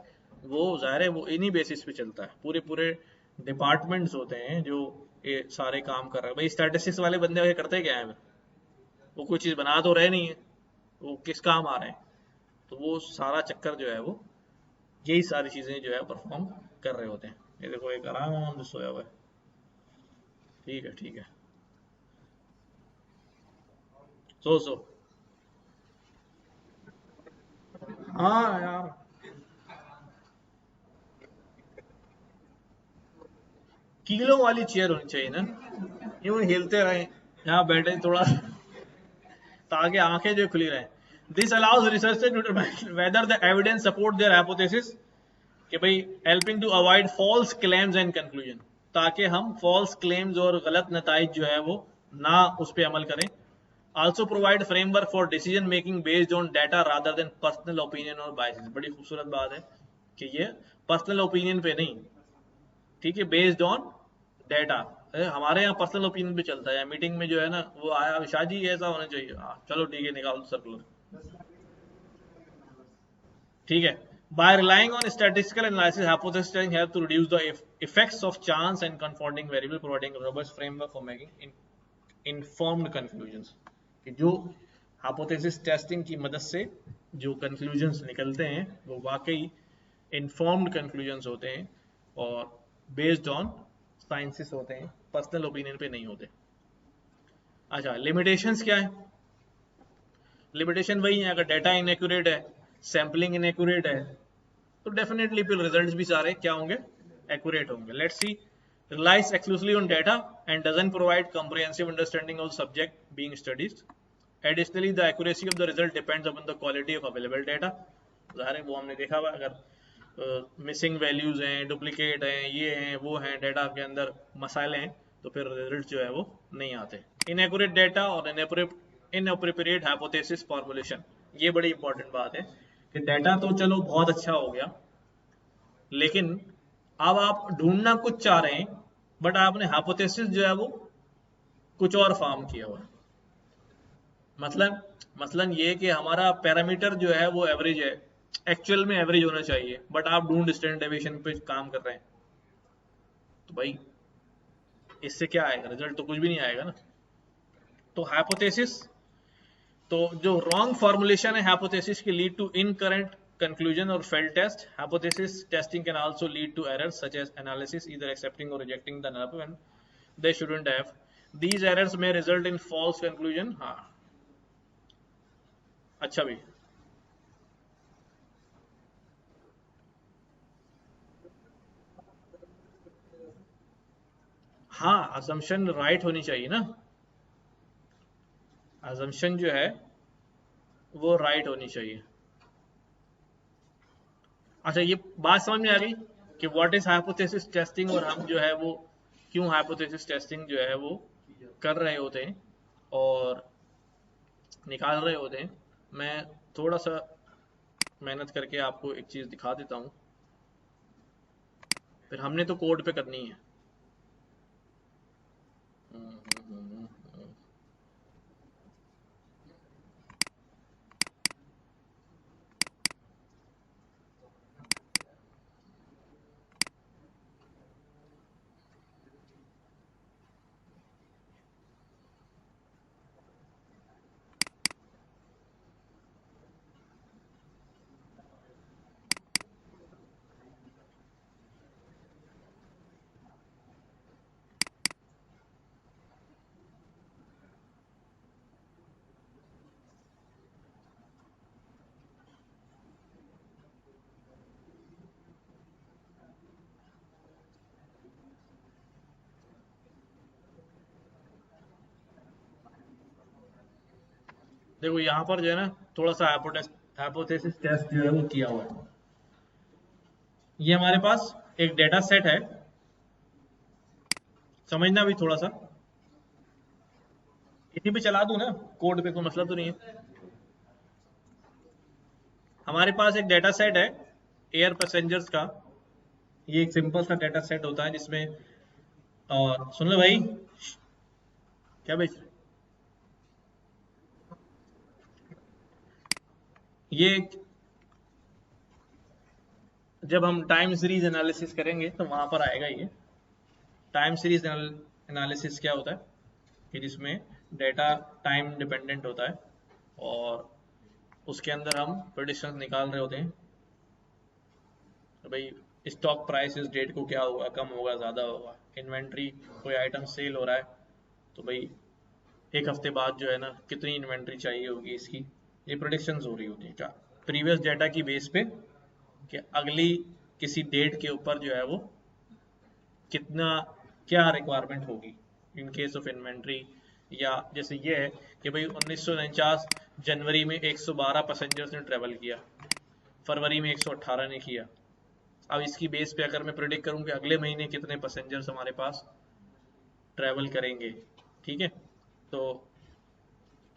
वो जाहिर है वो इन्हीं बेसिस पे चलता है। पूरे पूरे डिपार्टमेंट्स होते हैं जो ये सारे काम कर रहे हैं। भाई स्टैटिस्टिक्स वाले बंदे करते क्या है, वो कोई चीज़ बना तो रहे नहीं है, वो किस काम आ रहे हैं? तो वो सारा चक्कर जो है वो यही सारी चीज़ें जो है परफॉर्म कर रहे होते हैं। ये देखो एक आराम से सोया हुआ है, ठीक है ठीक है, सो हाँ यार, किलो वाली चेयर होनी चाहिए ना, यूं हिलते रहे, यहाँ बैठे थोड़ा ताकि आंखें जो खुली रहें. This allows researcher to determine whether the evidence support their hypothesis, कि भाई helping to avoid false claims and conclusion, ताकि हम फॉल्स क्लेम्स और गलत नताइज जो है वो ना उस पर अमल करें. Also provide framework for decision making based on data rather than personal opinion और बायसेस. बड़ी खूबसूरत बात है कि ये पर्सनल ओपिनियन पे नहीं, ठीक है, बेस्ड ऑन डाटा. हमारे यहाँ पर्सनल ओपिनियन पे चलता है. मीटिंग में जो है ना वो आया, विशाल जी ऐसा होना चाहिए, चलो ठीक है निकाल दो सर्कुलर, ठीक है. By relying on statistical analysis, hypothesis testing help to reduce the effects of chance and confounding variable, providing a robust framework for making informed conclusions. कि जो hypothesis testing की मदद से जो conclusions निकलते हैं वो वाकई informed conclusions होते हैं और based on sciences होते हैं, personal opinion पे नहीं होते. अच्छा, limitations क्या है? लिमिटेशन वही है, अगर डाटा इनएक्यूरेट है, सैम्पलिंग इनएक्यूरेट है, तो डेफिनेटली फिर रिजल्ट्स भी सारे क्या होंगे, एक्यूरेट होंगे. Let's see. relies exclusively on data and doesn't provide comprehensive understanding of the subject being studied. Additionally, the accuracy of the result depends upon the quality of available data. ज़ाहिर है वो हमने देखा हुआ, अगर मिसिंग वैल्यूज हैं, डुप्लीकेट हैं, ये हैं, वो हैं, डाटा के अंदर मसाले हैं, तो फिर रिजल्ट जो है वो नहीं आते. इनएक्यूरेट डाटा और इनअप्रोप्रिएट हाइपोथेसिस फॉर्मुलेशन, ये बड़ी इंपॉर्टेंट बात है कि डाटा तो चलो बहुत अच्छा हो गया, लेकिन अब आप ढूंढना कुछ चाह रहे हैं, बट आपने हाइपोथेसिस जो है वो कुछ और फॉर्म किया हुआ है. मसलन ये कि हमारा पैरामीटर जो है वो एवरेज है, एक्चुअल में एवरेज होना चाहिए, बट आप ढूंढ स्टैंडर्ड डेविएशन पे काम कर रहे हैं, तो भाई इससे क्या आएगा, रिजल्ट तो कुछ भी नहीं आएगा ना. तो हाइपोथेसिस, तो जो रॉन्ग फॉर्मुलेशन है हाइपोथेसिस की lead to incorrect conclusion or failed test. Hypothesis testing can also lead to errors such as analysis either accepting or rejecting the null when they shouldn't have. These errors may result in false conclusion. हाँ, अच्छा भी, हाँ assumption right होनी चाहिए ना, assumption जो है वो right होनी चाहिए. अच्छा, ये बात समझ में आ गई कि व्हाट इज हाइपोथेसिस टेस्टिंग और हम जो है वो क्यों हाइपोथेसिस टेस्टिंग जो है वो कर रहे होते हैं और निकाल रहे होते हैं. मैं थोड़ा सा मेहनत करके आपको एक चीज़ दिखा देता हूँ, फिर हमने तो कोड पे करनी है. देखो यहाँ पर जो है ना थोड़ा सा हाइपोथेसिस टेस्ट जो है वो किया हुआ है. ये हमारे पास एक डेटा सेट है, समझना भी थोड़ा सा, इसी पे चला दूं ना, कोड पे कोई मसला तो नहीं है. हमारे पास एक डेटा सेट है एयर पैसेंजर्स का. ये एक सिंपल सा डेटा सेट होता है जिसमें, और सुन लो भाई, क्या भाई, ये जब हम टाइम सीरीज एनालिसिस करेंगे तो वहां पर आएगा. ये टाइम सीरीज एनालिसिस क्या होता है कि जिसमें डेटा टाइम डिपेंडेंट होता है और उसके अंदर हम प्रेडिक्शन निकाल रहे होते हैं. तो भाई स्टॉक प्राइस इस डेट को क्या होगा, कम होगा, ज़्यादा होगा, इन्वेंट्री कोई आइटम सेल हो रहा है तो भाई एक हफ्ते बाद जो है ना कितनी इन्वेंट्री चाहिए होगी इसकी, ये प्रेडिक्शंस हो रही होती हैं. क्या प्रीवियस डेटा की बेस पे कि अगली किसी डेट के ऊपर जो है वो कितना क्या रिक्वायरमेंट होगी इन केस ऑफ इन्वेंट्री। या जैसे ये है कि भाई 1949 जनवरी में 112 पैसेंजर्स ने ट्रेवल किया, फरवरी में 118 ने किया। अब इसकी बेस पे अगर मैं प्रेडिक्ट करूं कि अगले महीने कितने पैसेंजर्स हमारे पास ट्रेवल करेंगे, ठीक है, तो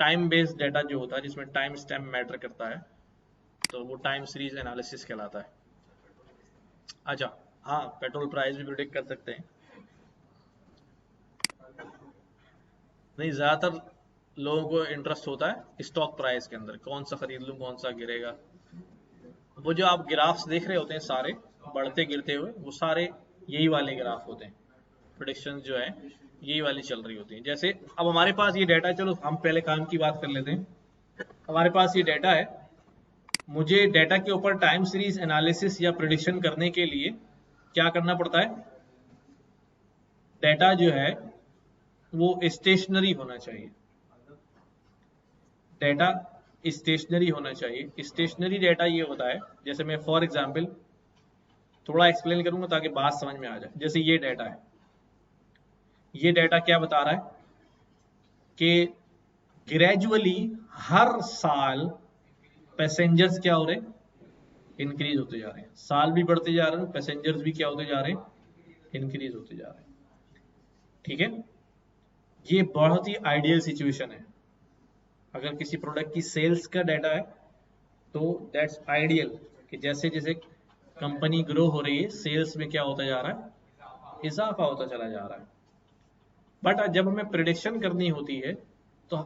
टाइम बेस्ड डेटा जो होता है जिसमें टाइम स्टैम्प मैटर करता है तो वो टाइम सीरीज एनालिसिस कहलाता है। अच्छा हाँ, पेट्रोल प्राइस भी प्रेडिक्ट कर सकते हैं। नहीं, ज्यादातर लोगों को इंटरेस्ट होता है स्टॉक प्राइस के अंदर, कौन सा खरीद लूं कौन सा गिरेगा। वो जो आप ग्राफ्स देख रहे होते हैं सारे बढ़ते गिरते हुए, वो सारे यही वाले ग्राफ होते हैं, प्रेडिक्शन जो है यही वाली चल रही होती है। जैसे अब हमारे पास ये डेटा, चलो हम पहले काम की बात कर लेते हैं। हमारे पास ये डेटा है, मुझे डेटा के ऊपर टाइम सीरीज एनालिसिस या प्रेडिक्शन करने के लिए क्या करना पड़ता है, डेटा जो है वो स्टेशनरी होना चाहिए, डेटा स्टेशनरी होना चाहिए। स्टेशनरी डेटा ये होता है, जैसे मैं फॉर एग्जांपल थोड़ा एक्सप्लेन करूंगा ताकि बात समझ में आ जाए। जैसे ये डेटा है, ये डेटा क्या बता रहा है कि ग्रेजुअली हर साल पैसेंजर्स क्या हो रहे हैं, इंक्रीज होते जा रहे हैं, साल भी बढ़ते जा रहे हैं, पैसेंजर्स भी क्या होते जा रहे हैं, इंक्रीज होते जा रहे हैं। ठीक है, ये बहुत ही आइडियल सिचुएशन है। अगर किसी प्रोडक्ट की सेल्स का डाटा है तो दैट्स आइडियल कि जैसे जैसे कंपनी ग्रो हो रही है सेल्स में क्या होता जा रहा है, इजाफा होता चला जा रहा है। बट जब हमें प्रिडिक्शन करनी होती है तो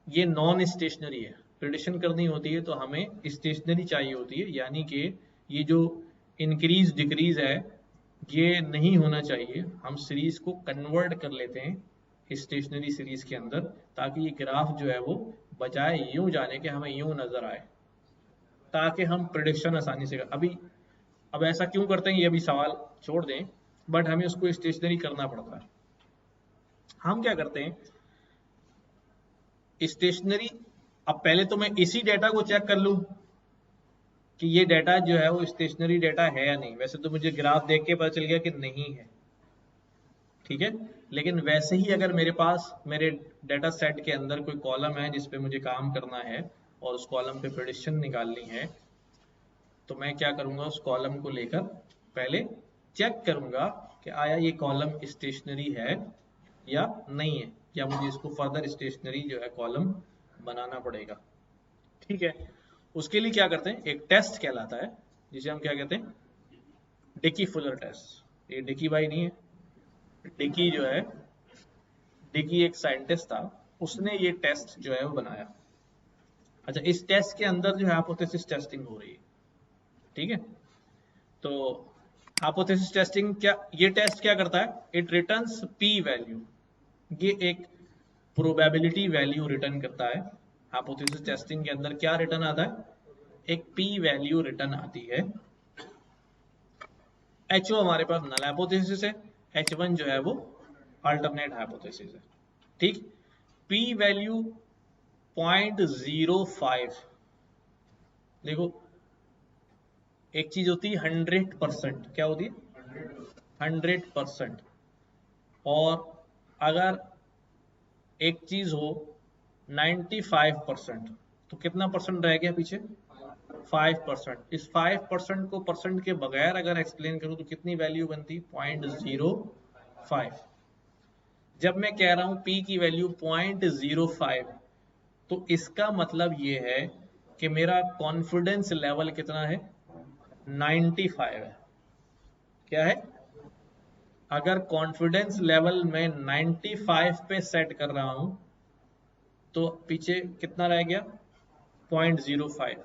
ये नॉन स्टेशनरी है, प्रिडिक्शन करनी होती है तो हमें स्टेशनरी चाहिए होती है, यानी कि ये जो इंक्रीज डिक्रीज है ये नहीं होना चाहिए। हम सीरीज को कन्वर्ट कर लेते हैं स्टेशनरी सीरीज के अंदर, ताकि ये ग्राफ जो है वो बजाय यूं जाने के हमें यूं नजर आए, ताकि हम प्रिडिक्शन आसानी से अब ऐसा क्यों करते हैं ये अभी सवाल छोड़ दें, बट हमें उसको स्टेशनरी करना पड़ता है। हम क्या करते हैं स्टेशनरी, अब पहले तो मैं इसी डेटा को चेक कर लूं कि ये डेटा जो है वो स्टेशनरी डेटा है या नहीं। वैसे तो मुझे ग्राफ देख के पता चल गया कि नहीं है, ठीक है, लेकिन वैसे ही अगर मेरे पास मेरे डेटा सेट के अंदर कोई कॉलम है जिसपे मुझे काम करना है और उस कॉलम पे प्रेडिक्शन निकालनी है, तो मैं क्या करूंगा, उस कॉलम को लेकर पहले चेक करूंगा कि आया ये कॉलम स्टेशनरी है या नहीं है, या मुझे इसको फर्दर स्टेशनरी जो है कॉलम बनाना पड़ेगा। ठीक है, उसके लिए क्या करते हैं, एक टेस्ट कहलाता है जिसे हम क्या कहते हैं, डिकी फुलर टेस्ट। ये डिकी भाई नहीं है, डिकी जो है, डिकी एक साइंटिस्ट था, उसने ये टेस्ट जो है वो बनाया। अच्छा, इस टेस्ट के अंदर जो है हाइपोथेसिस टेस्टिंग हो रही है। ठीक है, तो हाइपोथेसिस टेस्टिंग क्या, ये टेस्ट क्या करता है, इट रिटर्न्स पी वैल्यू, ये एक प्रोबेबिलिटी वैल्यू रिटर्न करता है। हाइपोथेसिस टेस्टिंग के अंदर क्या रिटर्न आता है, एक पी वैल्यू रिटर्न आती है। एच ओ हमारे पास नल हाइपोथेसिस है, H1 जो है वो अल्टरनेट हाइपोथेसिस है। ठीक, पी वैल्यू 0.05, देखो एक चीज होती है 100%, क्या होती है 100%, और अगर एक चीज हो 95%, तो कितना परसेंट रह गया पीछे, 5%। इस 5% को परसेंट के बगैर अगर एक्सप्लेन करूं तो कितनी वैल्यू बनती, 0.05। जब मैं कह रहा हूं P की वैल्यू 0.05, तो इसका मतलब ये है कि मेरा कॉन्फिडेंस लेवल कितना है, 95 है। क्या है, अगर कॉन्फिडेंस लेवल मैं 95 पे सेट कर रहा हूं तो पीछे कितना रह गया, 0.05।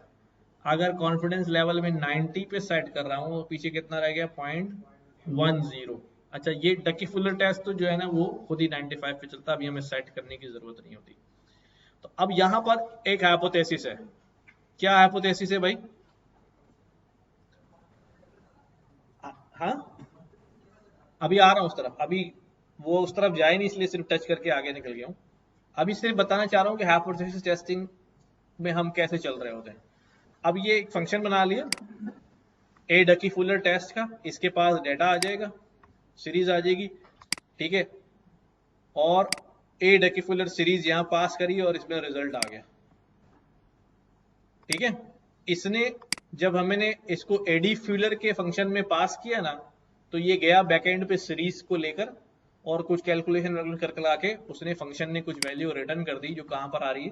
अगर कॉन्फिडेंस लेवल में 90 पे सेट कर रहा हूं तो पीछे कितना रह गया, 0.10। अच्छा, ये डकी फुलर टेस्ट तो जो है ना वो खुद ही 95 पे चलता है, अभी हमें सेट करने की जरूरत नहीं होती। तो अब यहां पर एक हाइपोथेसिस है, क्या हाइपोथेसिस है भाई, हाँ अभी आ रहा हूं उस तरफ, अभी वो उस तरफ जाए नहीं इसलिए सिर्फ टच करके आगे निकल गया हूं। अभी सिर्फ बताना चाह रहा हूं कि हाइपोथेसिस टेस्टिंग में हम कैसे चल रहे होते हैं। अब ये एक फंक्शन बना लिया ए डकी फुलर टेस्ट का, इसके पास डेटा आ जाएगा, सीरीज आ जाएगी, ठीक है, और ए डकी फुलर सीरीज यहां पास करी और इसमें रिजल्ट आ गया, ठीक है। इसने जब हमने इसको एडी फ्यूलर के फंक्शन में पास किया ना, तो ये गया बैकएंड पे सीरीज को लेकर और कुछ कैलकुलेशन कर के उसने फंक्शन ने कुछ वैल्यू रिटर्न कर दी जो कहां पर आ रही है,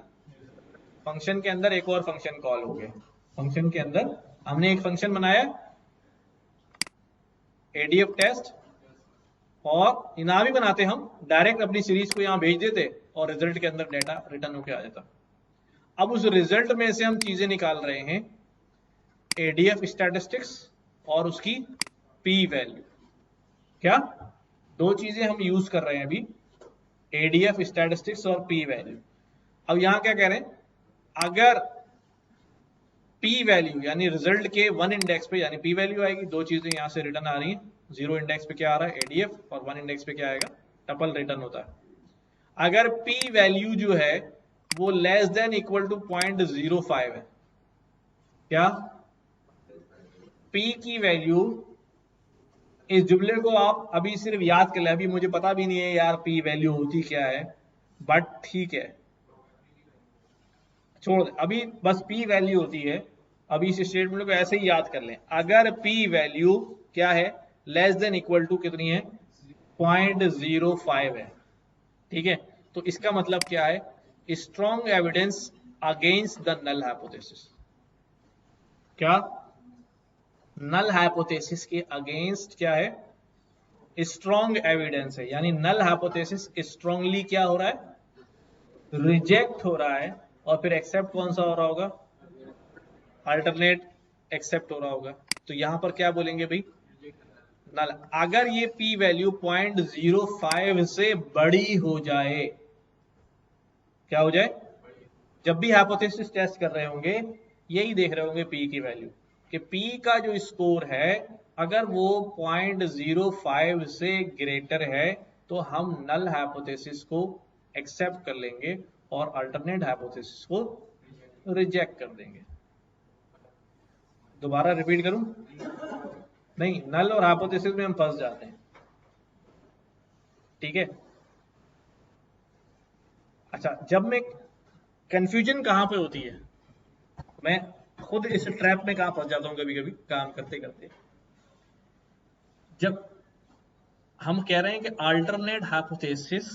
फंक्शन के अंदर एक और फंक्शन कॉल हो गया। फंक्शन के अंदर हमने एक फंक्शन बनाया एडीएफ टेस्ट, और यहां भी बनाते हम डायरेक्ट अपनी सीरीज को यहां भेज देते और रिजल्ट के अंदर डेटा रिटर्न होकर आ जाता। अब उस रिजल्ट में से हम चीजें निकाल रहे हैं एडीएफ स्टैटिस्टिक्स और उसकी पी वैल्यू। क्या दो चीजें हम यूज कर रहे हैं अभी, एडीएफ स्टैटिस्टिक्स और पी वैल्यू। अब यहां क्या कह रहे हैं, अगर पी वैल्यू यानी रिजल्ट के 1 इंडेक्स पे यानी पी वैल्यू आएगी, दो चीजें यहां से रिटर्न आ रही हैं, 0 इंडेक्स पे क्या आ रहा है एडीएफ, और 1 इंडेक्स पे क्या आएगा टपल रिटर्न होता है। अगर पी वैल्यू जो है वो लेस देन इक्वल टू 0.05 है, क्या पी की वैल्यू, इस जुमले को आप अभी सिर्फ याद कर ले, अभी मुझे पता भी नहीं है यार पी वैल्यू होती क्या है, बट ठीक है छोड़ दे, अभी बस पी वैल्यू होती है, अभी इस स्टेटमेंट को ऐसे ही याद कर लें। अगर पी वैल्यू क्या है लेस देन इक्वल टू कितनी है 0.05 है, ठीक है, तो इसका मतलब क्या है, strong evidence against the null hypothesis. क्या नल हाइपोथेसिस के अगेंस्ट क्या है, स्ट्रॉन्ग एविडेंस है, यानी नल हाइपोथेसिस स्ट्रांगली क्या हो रहा है रिजेक्ट हो रहा है, और फिर एक्सेप्ट कौन सा हो रहा होगा, अल्टरनेट एक्सेप्ट हो रहा होगा। तो यहां पर क्या बोलेंगे भाई नल। अगर ये पी वैल्यू 0.05 से बड़ी हो जाए, क्या हो जाए, जब भी हाइपोथेसिस टेस्ट कर रहे होंगे यही देख रहे होंगे पी की वैल्यू, कि पी का जो स्कोर है अगर वो 0.05 से ग्रेटर है तो हम नल हाइपोथेसिस को एक्सेप्ट कर लेंगे और अल्टरनेट हाइपोथेसिस को रिजेक्ट कर देंगे। दोबारा रिपीट करूं, नहीं नल और हाइपोथेसिस में हम फंस जाते हैं, ठीक है। अच्छा, जब मैं कंफ्यूजन कहां पे होती है, मैं खुद इस ट्रैप में कहां फंस जाता हूं कभी कभी काम करते करते, जब हम कह रहे हैं कि अल्टरनेट हाइपोथेसिस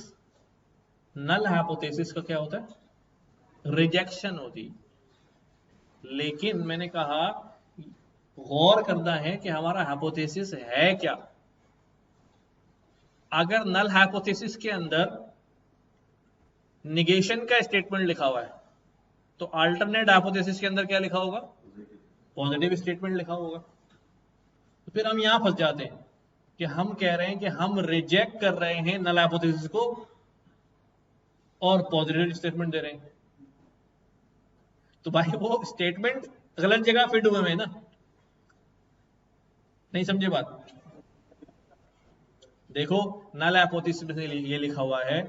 नल हाइपोथेसिस का क्या होता है रिजेक्शन होती, लेकिन मैंने कहा गौर करना है कि हमारा हाइपोथेसिस है क्या। अगर नल हाइपोथेसिस के अंदर निगेशन का स्टेटमेंट लिखा हुआ है तो अल्टरनेट हाइपोथेसिस के अंदर क्या लिखा होगा, पॉजिटिव स्टेटमेंट लिखा होगा। तो फिर हम यहां फंस जाते हैं कि हम कह रहे हैं कि हम रिजेक्ट कर रहे हैं नल हाइपोथेसिस को और पॉजिटिव स्टेटमेंट दे रहे हैं, तो भाई वो स्टेटमेंट गलत जगह फिट हुए हैं ना, नहीं समझे बात। देखो नल हाइपोथेसिस में ये लिखा हुआ है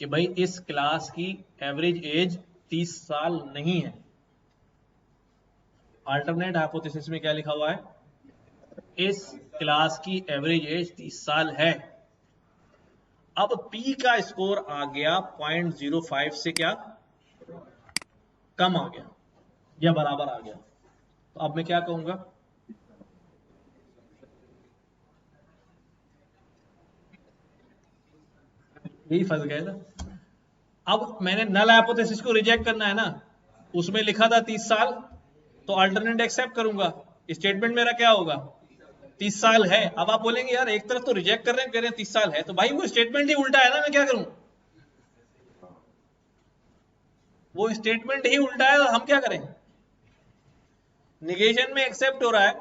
कि भाई इस क्लास की एवरेज एज 30 साल नहीं है। अल्टरनेट हाइपोथेसिस में क्या लिखा हुआ है, इस क्लास की एवरेज एज 30 साल है। अब P का स्कोर आ गया 0.05 से क्या कम आ गया या बराबर आ गया, तो अब मैं क्या कहूंगा, यही फंस गए ना। अब मैंने नल हाइपोथेसिस को रिजेक्ट करना है ना, उसमें लिखा था 30 साल, तो अल्टरनेट एक्सेप्ट करूंगा, स्टेटमेंट मेरा क्या होगा 30 साल है। अब आप बोलेंगे यार एक तरफ तो रिजेक्ट कर रहे हैं, कह रहे हैं 30 साल है, तो भाई वो स्टेटमेंट ही उल्टा है ना, मैं क्या करूं, वो स्टेटमेंट ही उल्टा है, हम क्या करें, निगेशन में एक्सेप्ट हो रहा है।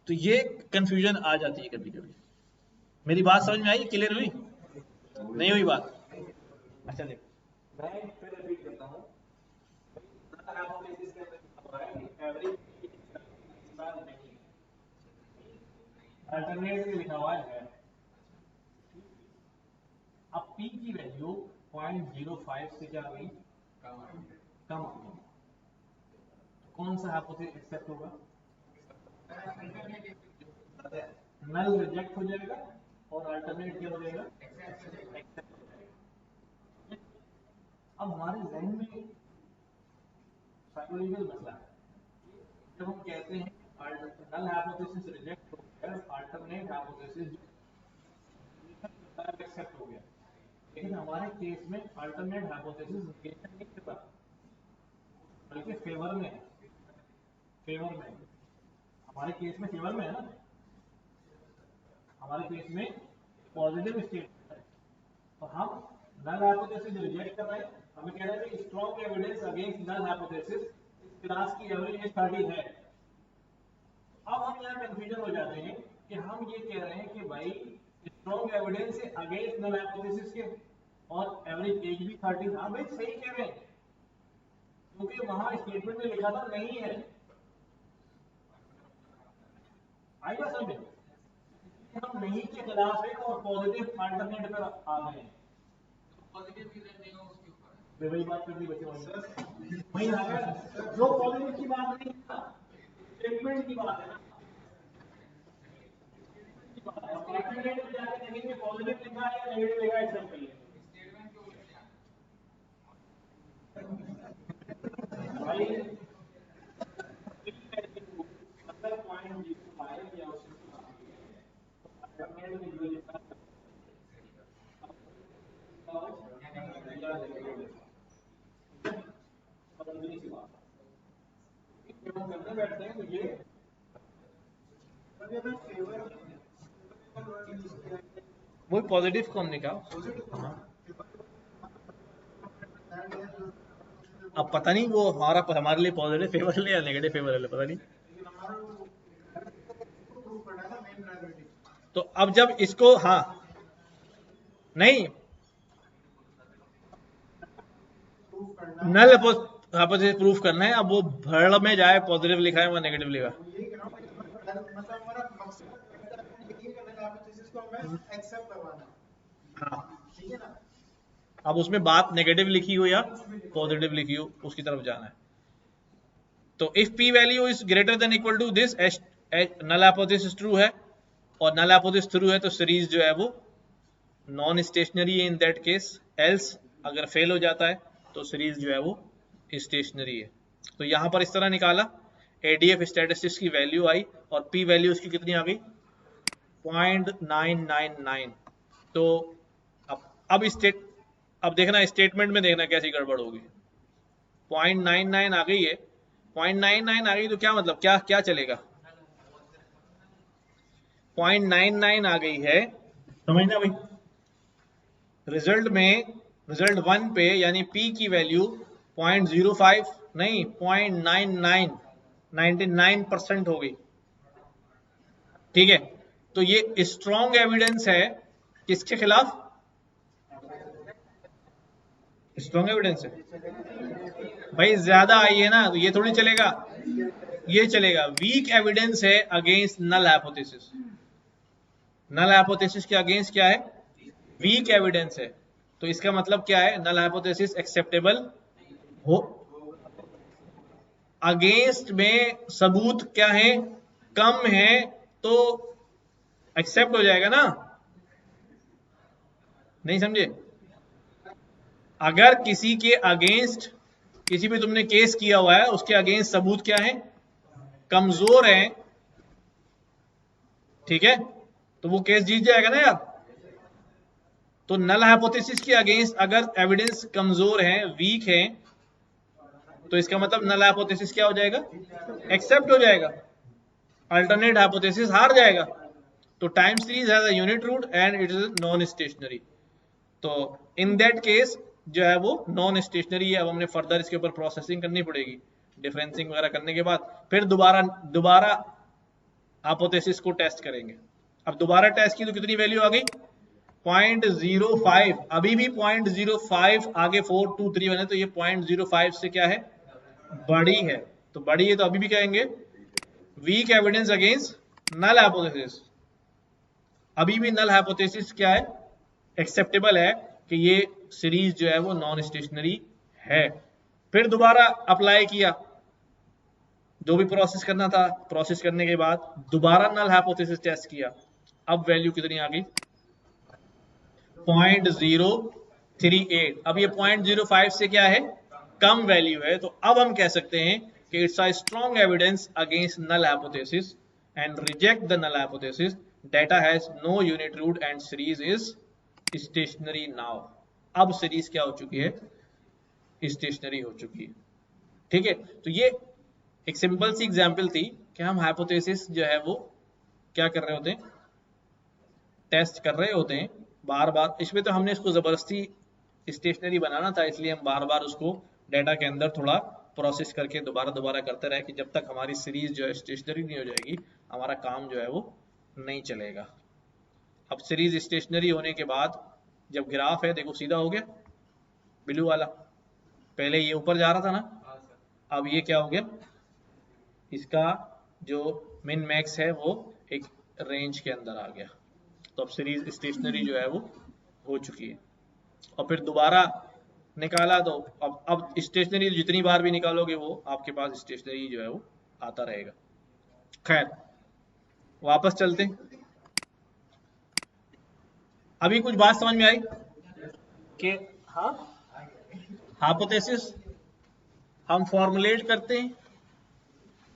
तो ये कंफ्यूजन आ जाती है कभी कभी। मेरी बात समझ में आई, क्लियर हुई, नहीं हुई बात। अच्छा देखो मैं फिर रिपीट करता हूं, अल्टरनेट में लिखा हुआ है, अब P की वैल्यू 0.05 से क्या आ गई कम आ गई, कौन सा हाइपोथेसिस एक्सेप्ट होगा? नल रिजेक्ट हो जाएगा और अल्टरनेट क्या हो जाएगा? एक्सेप्ट हो जाएगा। अब हमारे जहन में साइकोलॉजिकल मसला है, जब हम कहते हैं नल हाइपोथेसिस रिजेक्ट हो गया, अल्टरनेट हाइपोथेसिस एक्सेप्ट हो गया, लेकिन हमारे केस में अल्टरनेट हाइपोथेसिस नेगेशन नहीं करता, बल्कि फेवर में है। फेवर में हमारे केस में फेवर में है ना, हमारे केस में पॉजिटिव स्टेट है, तो हम नल हाइपोथेसिस रिजेक्ट कर रहे हैं। हमें कह रहे हैं कि strong evidence against null hypothesis class की एवरेज एज 30 है। अब हम यहाँ कंफ्यूजन हो जाते हैं कि हम ये कह रहे हैं कि भाई स्ट्रॉन्ग एविडेंस है अगेंस्ट नल हाइपोथेसिस के और एवरेज एज भी 30। हाँ भाई सही कह रहे हैं, क्योंकि वहां स्टेटमेंट में लिखा था नहीं है। आई बात समझे? हम नहीं के खिलाफ है और पॉजिटिव अल्टरनेट पर आ गए हैं। वही बात कर दी बच्चे, वही जो पॉजिटिव की बात नहीं है, स्टेटमेंट की बात है ना। अल्टरनेट में जाके देखेंगे पॉजिटिव लिखा है या नेगेटिव लिखा है, एक्सेप्ट करिए भाई। अगर पॉइंट 05 या उससे अल्टरनेट में जो लिखा करने बैठते हैं तो ये वही पॉजिटिव को हमने कहा। अब पता नहीं वो हमारे लिए पॉजिटिव फेवर ले या नेगेटिव फेवर ले, पता नहीं। तो अब जब इसको हाँ नहीं नल हाइपोथेसिस प्रूफ करना है, अब वो भड़ में जाए पॉजिटिव लिखा है या नेगेटिव लिखा है। अब उसमें बात नेगेटिव लिखी हो या पॉजिटिव लिखी हो, उसकी तरफ जाना है। तो if P value is greater than equal to this, null hypothesis true है, और नल हाइपोथेसिस ट्रू है तो सीरीज जो है वो नॉन स्टेशनरी है इन दैट केस। एल्स अगर फेल हो जाता है तो सीरीज जो है वो स्टेशनरी है। तो यहां पर इस तरह निकाला, एडीएफ स्टैटिस्टिक्स की वैल्यू आई और पी वैल्यू उसकी कितनी आ गई? 0.999। तो अब देखना स्टेटमेंट में, देखना कैसी गड़बड़ होगी। 0.99 आ गई है, 0.99 आ गई तो क्या मतलब, क्या क्या चलेगा? 0.99 आ गई है, समझना भाई। रिजल्ट में रिजल्ट 1 पे यानी P की वैल्यू 0.05 नहीं 0.99 99% हो गई, ठीक है। तो ये स्ट्रॉन्ग एविडेंस है किसके खिलाफ? स्ट्रॉन्ग एविडेंस है भाई, ज्यादा आई है ना, तो ये थोड़ी चलेगा, ये चलेगा। वीक एविडेंस है against null hypothesis. Null hypothesis के अगेंस्ट क्या है? वीक एविडेंस है। तो इसका मतलब क्या है? नल हाइपोथेसिस एक्सेप्टेबल हो, अगेंस्ट में सबूत क्या है? कम है, तो एक्सेप्ट हो जाएगा ना। नहीं समझे? अगर किसी के अगेंस्ट, किसी भी तुमने केस किया हुआ है, उसके अगेंस्ट सबूत क्या है? कमजोर है, ठीक है, तो वो केस जीत जाएगा ना यार। तो नल हाइपोथेसिस के अगेंस्ट अगर एविडेंस कमजोर है, वीक है, तो इसका मतलब नल हाइपोथेसिस क्या हो जाएगा? एक्सेप्ट हो जाएगा, अल्टरनेट हाइपोथेसिस हार जाएगा। तो time series has a unit root and it is non stationary. तो इन दैट केस जो है वो नॉन स्टेशनरी है। अब हमने फर्दर इसके ऊपर प्रोसेसिंग करनी पड़ेगी, डिफरेंसिंग वगैरह करने के बाद फिर दोबारा हाइपोथेसिस को टेस्ट करेंगे। अब दोबारा टेस्ट की तो कितनी वैल्यू आ गई? 0.05। अभी भी 0.05 आगे 4 2 3 बने, तो ये 0.05 से क्या है? बड़ी है। तो बड़ी है तो अभी भी कहेंगे weak evidence against null hypothesis. अभी भी नल हाइपोथेसिस क्या है? एक्सेप्टेबल है कि ये सीरीज जो है वो नॉन स्टेशनरी है। फिर दोबारा अप्लाई किया जो भी प्रोसेस करना था, प्रोसेस करने के बाद दोबारा नल हाइपोथेसिस टेस्ट किया, अब वैल्यू कितनी आ गई? 0.038। अब ये 0.05 से क्या है? कम वैल्यू है। तो अब हम कह सकते हैं कि it's a strong evidence against null hypothesis and reject the null hypothesis, data has no unit root and series is stationary now. अब सीरीज क्या हो चुकी है? स्टेशनरी हो चुकी है। ठीक है, तो ये एक सिंपल सी एग्जांपल थी कि हम हाइपोथेसिस जो है वो क्या कर रहे होते हैं? टेस्ट कर रहे होते हैं बार बार। इसमें तो हमने इसको जबरदस्ती स्टेशनरी बनाना था, इसलिए हम बार बार उसको डाटा के अंदर थोड़ा प्रोसेस करके दोबारा दोबारा करते रहे कि जब तक हमारी सीरीज जो है स्टेशनरी नहीं हो जाएगी, हमारा काम जो है वो नहीं चलेगा। अब सीरीज स्टेशनरी होने के बाद जब ग्राफ है, देखो सीधा हो गया ब्लू वाला, पहले ये ऊपर जा रहा था ना, अब ये क्या हो गया? इसका जो मिन मैक्स है वो एक रेंज के अंदर आ गया। तो अब सीरीज स्टेशनरी जो है वो हो चुकी है। और फिर दोबारा निकाला तो अब स्टेशनरी जितनी बार भी निकालोगे वो आपके पास स्टेशनरी जो है वो आता रहेगा। खैर, वापस चलते हैं। अभी कुछ बात समझ में आई कि हाँ, हाइपोथेसिस हम फॉर्मुलेट करते हैं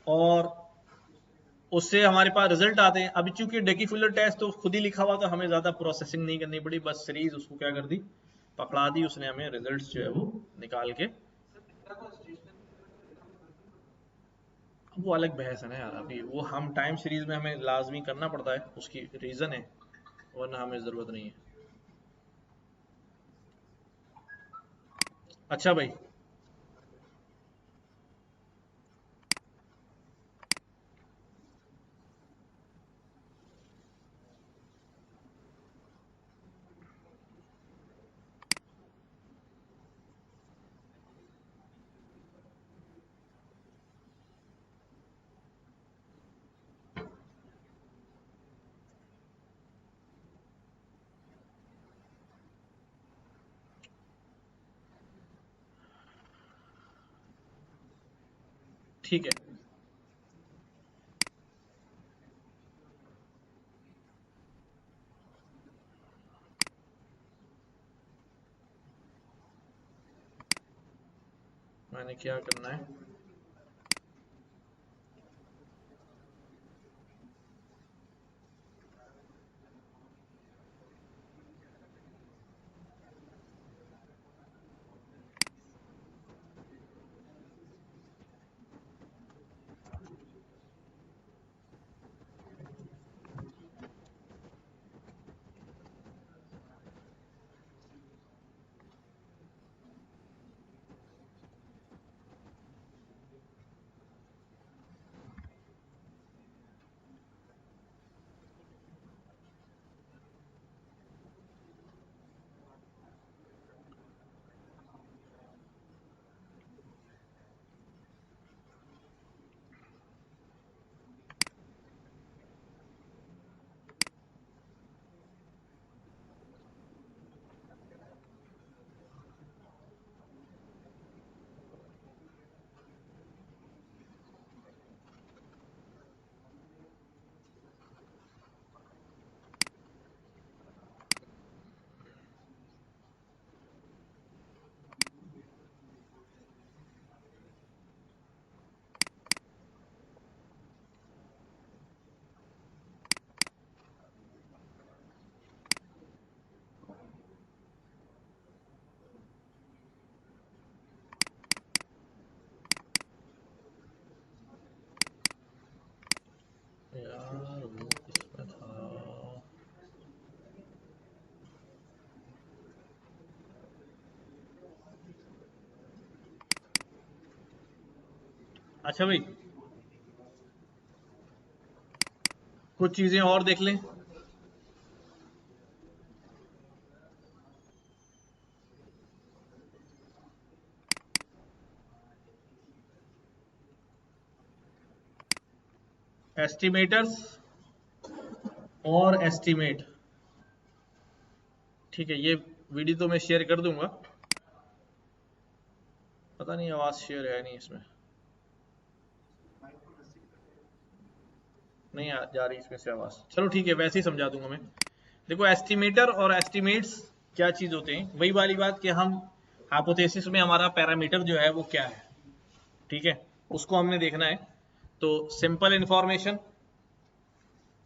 और उससे हमारे पास रिजल्ट आते हैं। अभी चूंकि डेकी फुलर टेस्ट तो खुद ही लिखा हुआ, तो हमें ज्यादा प्रोसेसिंग नहीं करनी पड़ी, बस सीरीज उसको क्या कर दी? पकड़ा दी उसने, हमें रिजल्ट्स जो है वो निकाल के। वो अलग बहस है ना यार, अभी वो हम टाइम सीरीज में हमें लाजमी करना पड़ता है, उसकी रीजन है, वरना हमें जरूरत नहीं है। अच्छा भाई, ठीक है। मैंने क्या करना है? यार वो किसमें था? अच्छा भाई, कुछ चीजें और देख लें। एस्टिमेटर्स और एस्टिमेट, ठीक है, ये वीडियो तो मैं शेयर कर दूंगा। पता नहीं आवाज शेयर है नहीं इसमें। नहीं जा रही इसमें से आवाज। चलो ठीक है, वैसे ही समझा दूंगा मैं। देखो एस्टिमेटर और एस्टिमेट्स क्या चीज होते हैं, वही वाली बात कि हम हाइपोथेसिस में हमारा पैरामीटर जो है वो क्या है, ठीक है, उसको हमने देखना है। तो सिंपल इंफॉर्मेशन,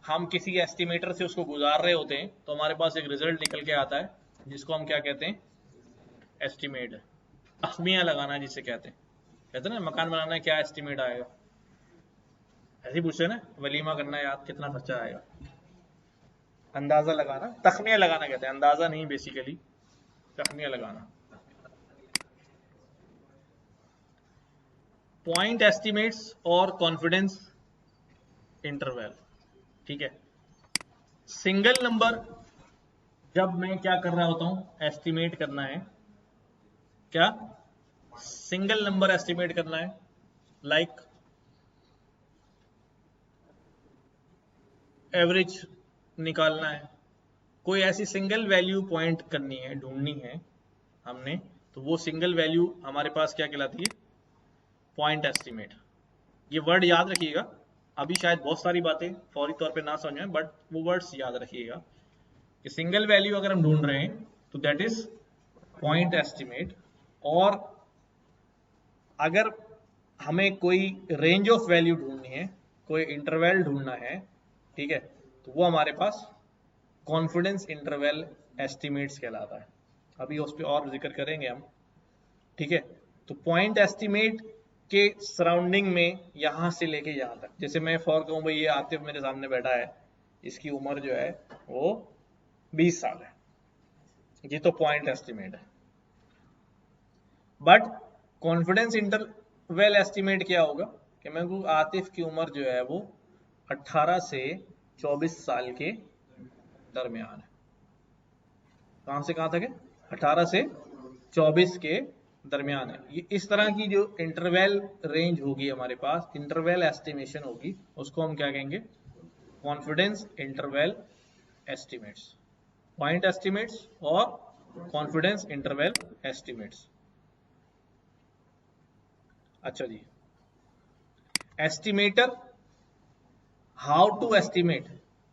हम किसी एस्टिमेटर से उसको गुजार रहे होते हैं तो हमारे पास एक रिजल्ट निकल के आता है जिसको हम क्या कहते हैं, एस्टिमेट। तखमिया लगाना जिसे कहते हैं ना, मकान बनाना है क्या एस्टिमेट आएगा, ऐसे ही पूछते हैं ना, वलीमा करना है याद कितना खर्चा आएगा, अंदाजा लगाना, तखमिया लगाना कहते हैं, अंदाजा नहीं बेसिकली, तखमिया लगाना। पॉइंट एस्टिमेट्स और कॉन्फिडेंस इंटरवल, ठीक है। सिंगल नंबर जब मैं क्या कर रहा होता हूं, एस्टिमेट करना है, क्या सिंगल नंबर एस्टिमेट करना है, लाइक एवरेज निकालना है, कोई ऐसी सिंगल वैल्यू पॉइंट करनी है, ढूंढनी है हमने, तो वो सिंगल वैल्यू हमारे पास क्या कहलाती है, पॉइंट एस्टिमेट। ये वर्ड याद रखिएगा, अभी शायद बहुत सारी बातें फौरी तौर पे ना समझ में, बट वो वर्ड्स याद रखिएगा कि सिंगल वैल्यू अगर हम ढूंढ रहे हैं तो दैट इज पॉइंट एस्टिमेट। और अगर हमें कोई रेंज ऑफ वैल्यू ढूंढनी है, कोई इंटरवल ढूंढना है, ठीक है, तो वो हमारे पास कॉन्फिडेंस इंटरवल एस्टिमेट्स कहलाता है। अभी उस पर और जिक्र करेंगे हम, ठीक है। तो पॉइंट एस्टिमेट के सराउंडिंग में यहां से लेके यहां तक, जैसे मैं फॉर कहूं भाई ये आतिफ मेरे सामने बैठा है, इसकी उम्र जो है वो 20 साल है, ये तो पॉइंट एस्टिमेट है। बट कॉन्फिडेंस इंटरवल एस्टिमेट क्या होगा कि मैं कहूँ आतिफ की उम्र जो है वो 18 से 24 साल के दरमियान है। कहां से कहां तक है, 18 से 24 के दरमियान है। ये इस तरह की जो इंटरवल रेंज होगी हमारे पास, इंटरवल एस्टिमेशन होगी, उसको हम क्या कहेंगे, confidence interval estimates, point estimates और कॉन्फिडेंस इंटरवल एस्टिमेट्स। अच्छा जी, एस्टिमेटर, हाउ टू एस्टिमेट,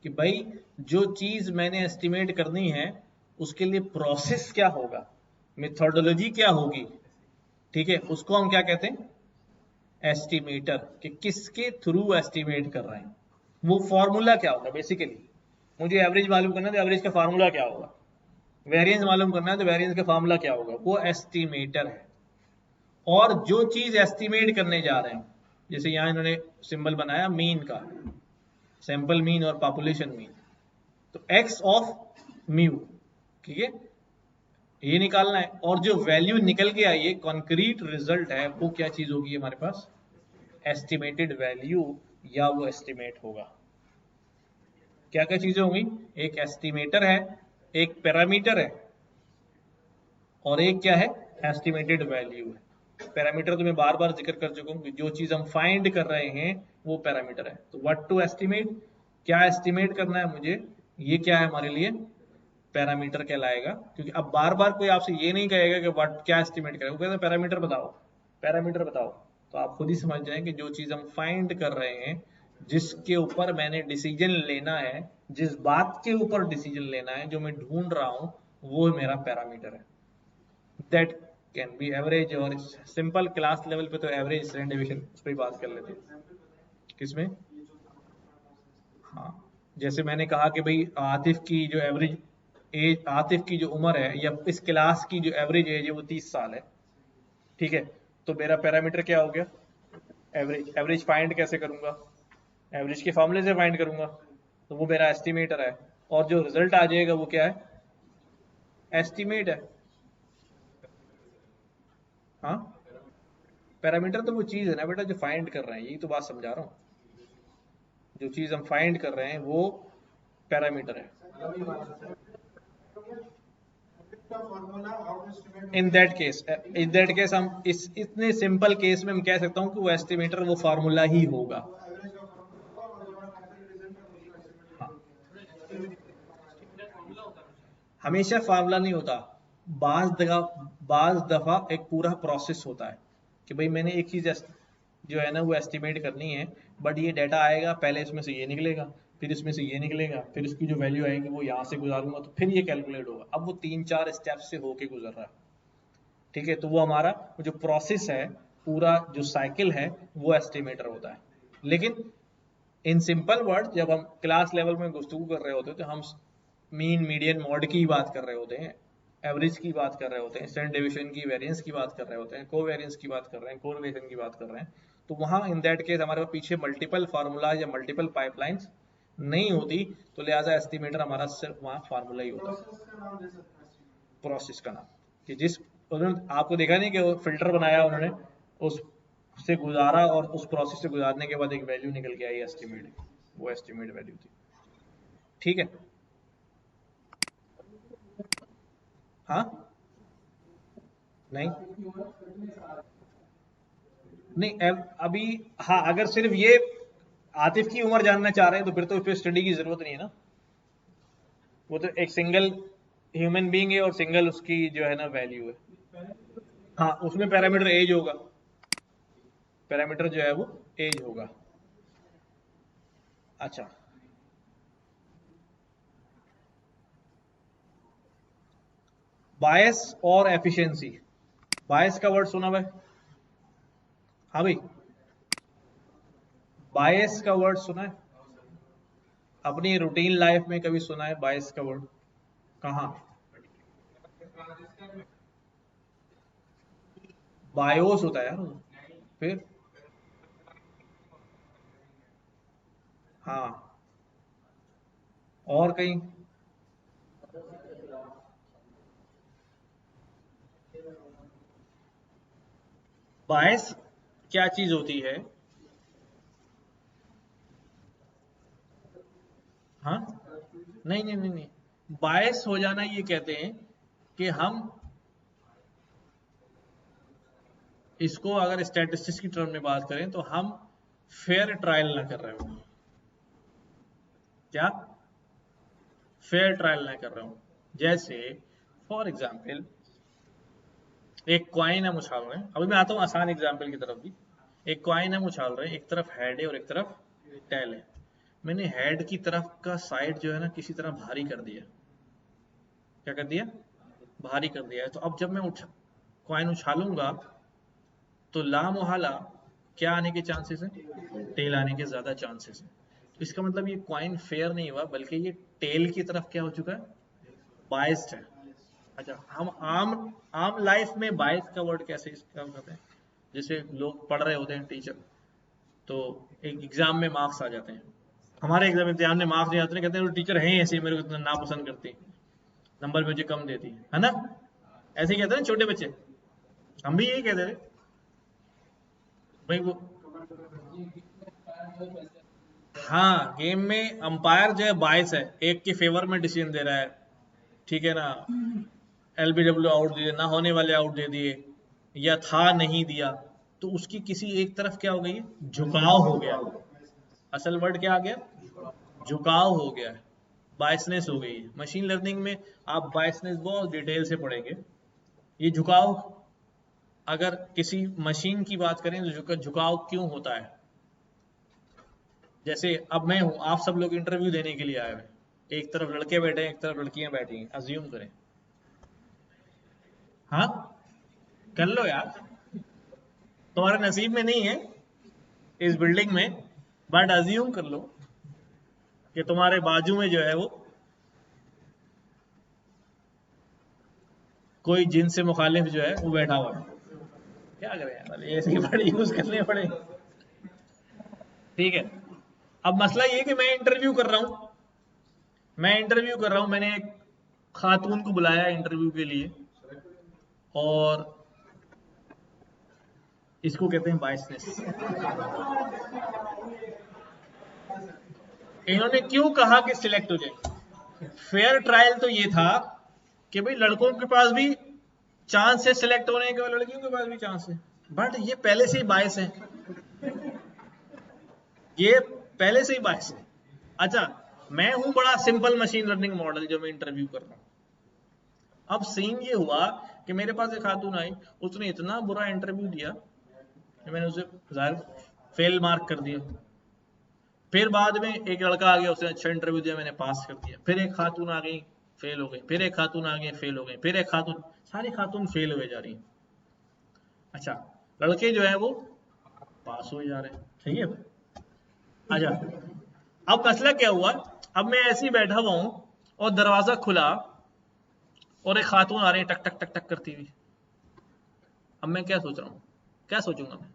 कि भाई जो चीज मैंने एस्टिमेट करनी है उसके लिए प्रोसेस क्या होगा, मेथोडोलॉजी क्या होगी, ठीक है, उसको हम क्या कहते हैं, एस्टिमेटर, कि किसके थ्रू एस्टिमेट कर रहे हैं, वो फॉर्मूला क्या होगा। बेसिकली मुझे एवरेज मालूम करना है तो एवरेज का फार्मूला क्या होगा, वेरिएंस मालूम करना है तो वेरिएंस का फार्मूला क्या होगा, वो एस्टिमेटर है। और जो चीज एस्टिमेट करने जा रहे हैं, जैसे यहां इन्होंने सिंबल बनाया मीन का, सैंपल मीन और पॉपुलेशन मीन, तो एक्स ऑफ म्यू, ठीक है, ये निकालना है। और जो वैल्यू निकल के आई है, कॉन्क्रीट रिजल्ट है, वो क्या चीज होगी हमारे पास, एस्टिमेटेड वैल्यू, या वो एस्टिमेट होगा। क्या क्या चीजें होंगी, एक एस्टिमेटर है, एक पैरामीटर है, और एक क्या है, एस्टिमेटेड वैल्यू है। पैरामीटर तो मैं बार बार जिक्र कर चुका हूं कि जो चीज हम फाइंड कर रहे हैं वो पैरामीटर है। तो व्हाट टू एस्टिमेट, क्या एस्टिमेट करना है मुझे, ये क्या है हमारे लिए, पैरामीटर कहलाएगा। क्योंकि अब बार बार कोई आपसे ये नहीं कहेगा कि व्हाट क्या एस्टिमेट करेगा, वो कहता है पैरामीटर बताओ, पैरामीटर बताओ। तो आप खुद ही समझ जाएं कि जो चीज हम फाइंड कर रहे हैं, जिसके ऊपर मैंने डिसीजन लेना है, जिस बात के ऊपर डिसीजन लेना है, जो मैं ढूंढ रहा हूं, वो मेरा पैरामीटर है। दैट कैन बी एवरेज, और सिंपल क्लास लेवल पे तो एवरेज स्टैंडर्ड डेविएशन उस पर बात कर लेते हैं। किसमें, हाँ, जैसे मैंने कहा कि भाई आतिफ की जो एवरेज एज, आतिफ की जो उम्र है, या इस क्लास की जो एवरेज एज है वो 30 साल है, ठीक है, तो मेरा पैरामीटर क्या हो गया, एवरेज। एवरेज फाइंड कैसे करूंगा, एवरेज के फॉर्मूले से फाइंड करूंगा, तो वो मेरा एस्टिमेटर है। और जो रिजल्ट आ जाएगा वो क्या है, एस्टिमेट है। हाँ, पैरामीटर तो वो चीज है ना बेटा जो फाइंड कर रहे हैं, यही तो बात समझा रहा हूँ, जो चीज हम फाइंड कर रहे हैं वो पैरामीटर है। इन दैट केस हम इतने सिंपल केस में हम कह सकता हूं कि वो एस्टिमेटर, वो फार्मूला ही होगा। हाँ, हमेशा फार्मूला नहीं होता, बाज दफा एक पूरा प्रोसेस होता है कि भाई मैंने एक चीज जो है ना वो एस्टिमेट करनी है, बट ये डाटा आएगा, पहले इसमें से ये निकलेगा, फिर इसमें से ये निकलेगा, फिर इसकी जो वैल्यू आएगी वो यहाँ से गुजारूंगा तो फिर ये कैलकुलेट होगा। अब वो 3-4 स्टेप से होके गुजर रहा है, ठीक है। तो वो हमारा जो प्रोसेस है, पूरा जो साइकिल है, वो एस्टिमेटर होता है। लेकिन इन सिंपल वर्ड जब हम क्लास लेवल में गुफ्तगू कर रहे होते हैं तो हम मीन, मीडियन, मॉड की बात कर रहे होते हैं, एवरेज की बात कर रहे होते हैं, स्टैंडर्ड डेविएशन की, वेरिएंस की बात कर रहे होते हैं, कोवेरिएंस की बात कर रहे हैं, कोरिलेशन की बात कर रहे हैं। तो वहां इन दैट केस हमारे पास पीछे मल्टीपल फार्मूला या मल्टीपल पाइपलाइंस नहीं होती, तो लिहाजा एस्टिमेटर हमारा सिर्फ वहां फार्मूला ही होता है, प्रोसेस का नाम। कि जिस उन्होंने आपको देखा नहीं कि वो फिल्टर बनाया उन्होंने, उस से गुजारा और उस प्रोसेस से गुजारने के बाद एक वैल्यू निकल के आई एस्टिमेट, वो एस्टिमेट वैल्यू थी, ठीक है। हाँ नहीं नहीं अभी, हाँ अगर सिर्फ ये आतिफ की उम्र जानना चाह रहे हैं तो फिर तो फिर स्टडी की जरूरत नहीं है ना, वो तो एक सिंगल ह्यूमन बीइंग है और सिंगल उसकी जो है ना वैल्यू है। हाँ उसमें पैरामीटर एज होगा, पैरामीटर जो है वो एज होगा। अच्छा बायस और एफिशिएंसी, बायस का वर्ड सुना भाई? हाँ भाई, बायस का वर्ड सुना है अपनी रूटीन लाइफ में? कभी सुना है बायस का वर्ड? कहाँ? बायोस होता है यार वो। फिर हाँ, और कहीं? बायस क्या चीज होती है? हाँ नहीं नहीं नहीं नहीं, बायस हो जाना ये कहते हैं कि हम इसको अगर स्टैटिस्टिक्स की टर्म में बात करें तो हम फेयर ट्रायल ना कर रहे हो। क्या? फेयर ट्रायल ना कर रहे हो। जैसे फॉर एग्जाम्पल एक कॉइन हम उछाल रहे हैं, अभी मैं आता हूं आसान एग्जाम्पल की तरफ भी। एक कॉइन हम उछाल रहे हैं, एक तरफ हेड है और एक तरफ टेल है। मैंने हेड की तरफ का साइड जो है ना किसी तरह भारी कर दिया। क्या कर दिया? भारी कर दिया है। तो अब जब मैं कॉइन उछालूंगा तो लामोहला क्या आने के चांसेस है? टेल आने के ज्यादा चांसेस है। तो इसका मतलब ये कॉइन फेयर नहीं हुआ, बल्कि ये टेल की तरफ क्या हो चुका है? बाइस्ड है। अच्छा, हम आम आम लाइफ में बाइस का वर्ड कैसे इस्तेमाल करते हैं? जैसे लोग पढ़ रहे होते हैं, टीचर, तो एक एग्जाम में मार्क्स आ जाते हैं, हमारे एग्जाम इम्तिहान में मार्क्स नहीं आते हैं, कहते हैं टीचर हैं ऐसे मेरे को इतना नापसंद करती, नंबर मुझे कम देती है ना, ऐसे ही कहते हैं छोटे बच्चे। हम भी यही कहते थे भाई वो। हाँ, गेम में अंपायर जो है बायस है, एक के फेवर में डिसीजन दे रहा है, ठीक है ना। एलबीडब्ल्यू आउट दिए, ना होने वाले आउट दे दिए, या था नहीं दिया, तो उसकी किसी एक तरफ क्या हो गई? झुकाव हो गया। असल वर्ड क्या आ गया? झुकाव हो गया है, बायसनेस हो गई है। मशीन लर्निंग में आप बायसनेस बहुत डिटेल से पढ़ेंगे। ये झुकाव, अगर किसी मशीन की बात करें तो झुकाव क्यों होता है? जैसे अब मैं हूं, आप सब लोग इंटरव्यू देने के लिए आए हुए, एक तरफ लड़के बैठे हैं, एक तरफ लड़कियां बैठी हैं, अज्यूम करें। हाँ कर लो यार, तुम्हारे नसीब में नहीं है इस बिल्डिंग में, बट अज्यूम कर लो कि तुम्हारे बाजू में जो है वो कोई जिन से मुखालिफ जो है वो बैठा हुआ है। क्या करें यार, ऐसे वर्ड यूज करने पड़े, ठीक है। अब मसला ये कि मैं इंटरव्यू कर रहा हूं, मैंने एक खातून को बुलाया इंटरव्यू के लिए, और इसको कहते हैं बायसनेस। इन्होंने क्यों कहा कि सिलेक्ट हो जाए? फेयर ट्रायल तो ये था कि भाई लड़कों के पास भी चांस है सिलेक्ट होने के, लड़कियों के पास भी चांस है, बट ये पहले से ही बायस है, ये पहले से ही बायस है। अच्छा, मैं हूं बड़ा सिंपल मशीन लर्निंग मॉडल जो मैं इंटरव्यू कर रहा हूं। अब सीन ये हुआ कि मेरे पास एक खातून आई, उसने इतना बुरा इंटरव्यू दिया मैंने उसे जाहिर फेल मार्क कर दिया। फिर बाद में एक लड़का आ गया, उसने अच्छा इंटरव्यू दिया, मैंने पास कर दिया। फिर एक खातून आ गई, फेल हो गई। फिर एक खातून आ गई, फेल हो गई। फिर एक खातून, सारी खातून फेल हुए जा रही हैं। अच्छा, लड़के जो है वो पास हुए जा रहे हैं। ठीक है। अच्छा, अब मसला क्या हुआ, अब मैं ऐसे ही बैठा हुआ हूं और दरवाजा खुला और एक खातून आ रही है टक टक टक टक करती हुई। अब मैं क्या सोच रहा हूँ, क्या सोचूंगा मैं?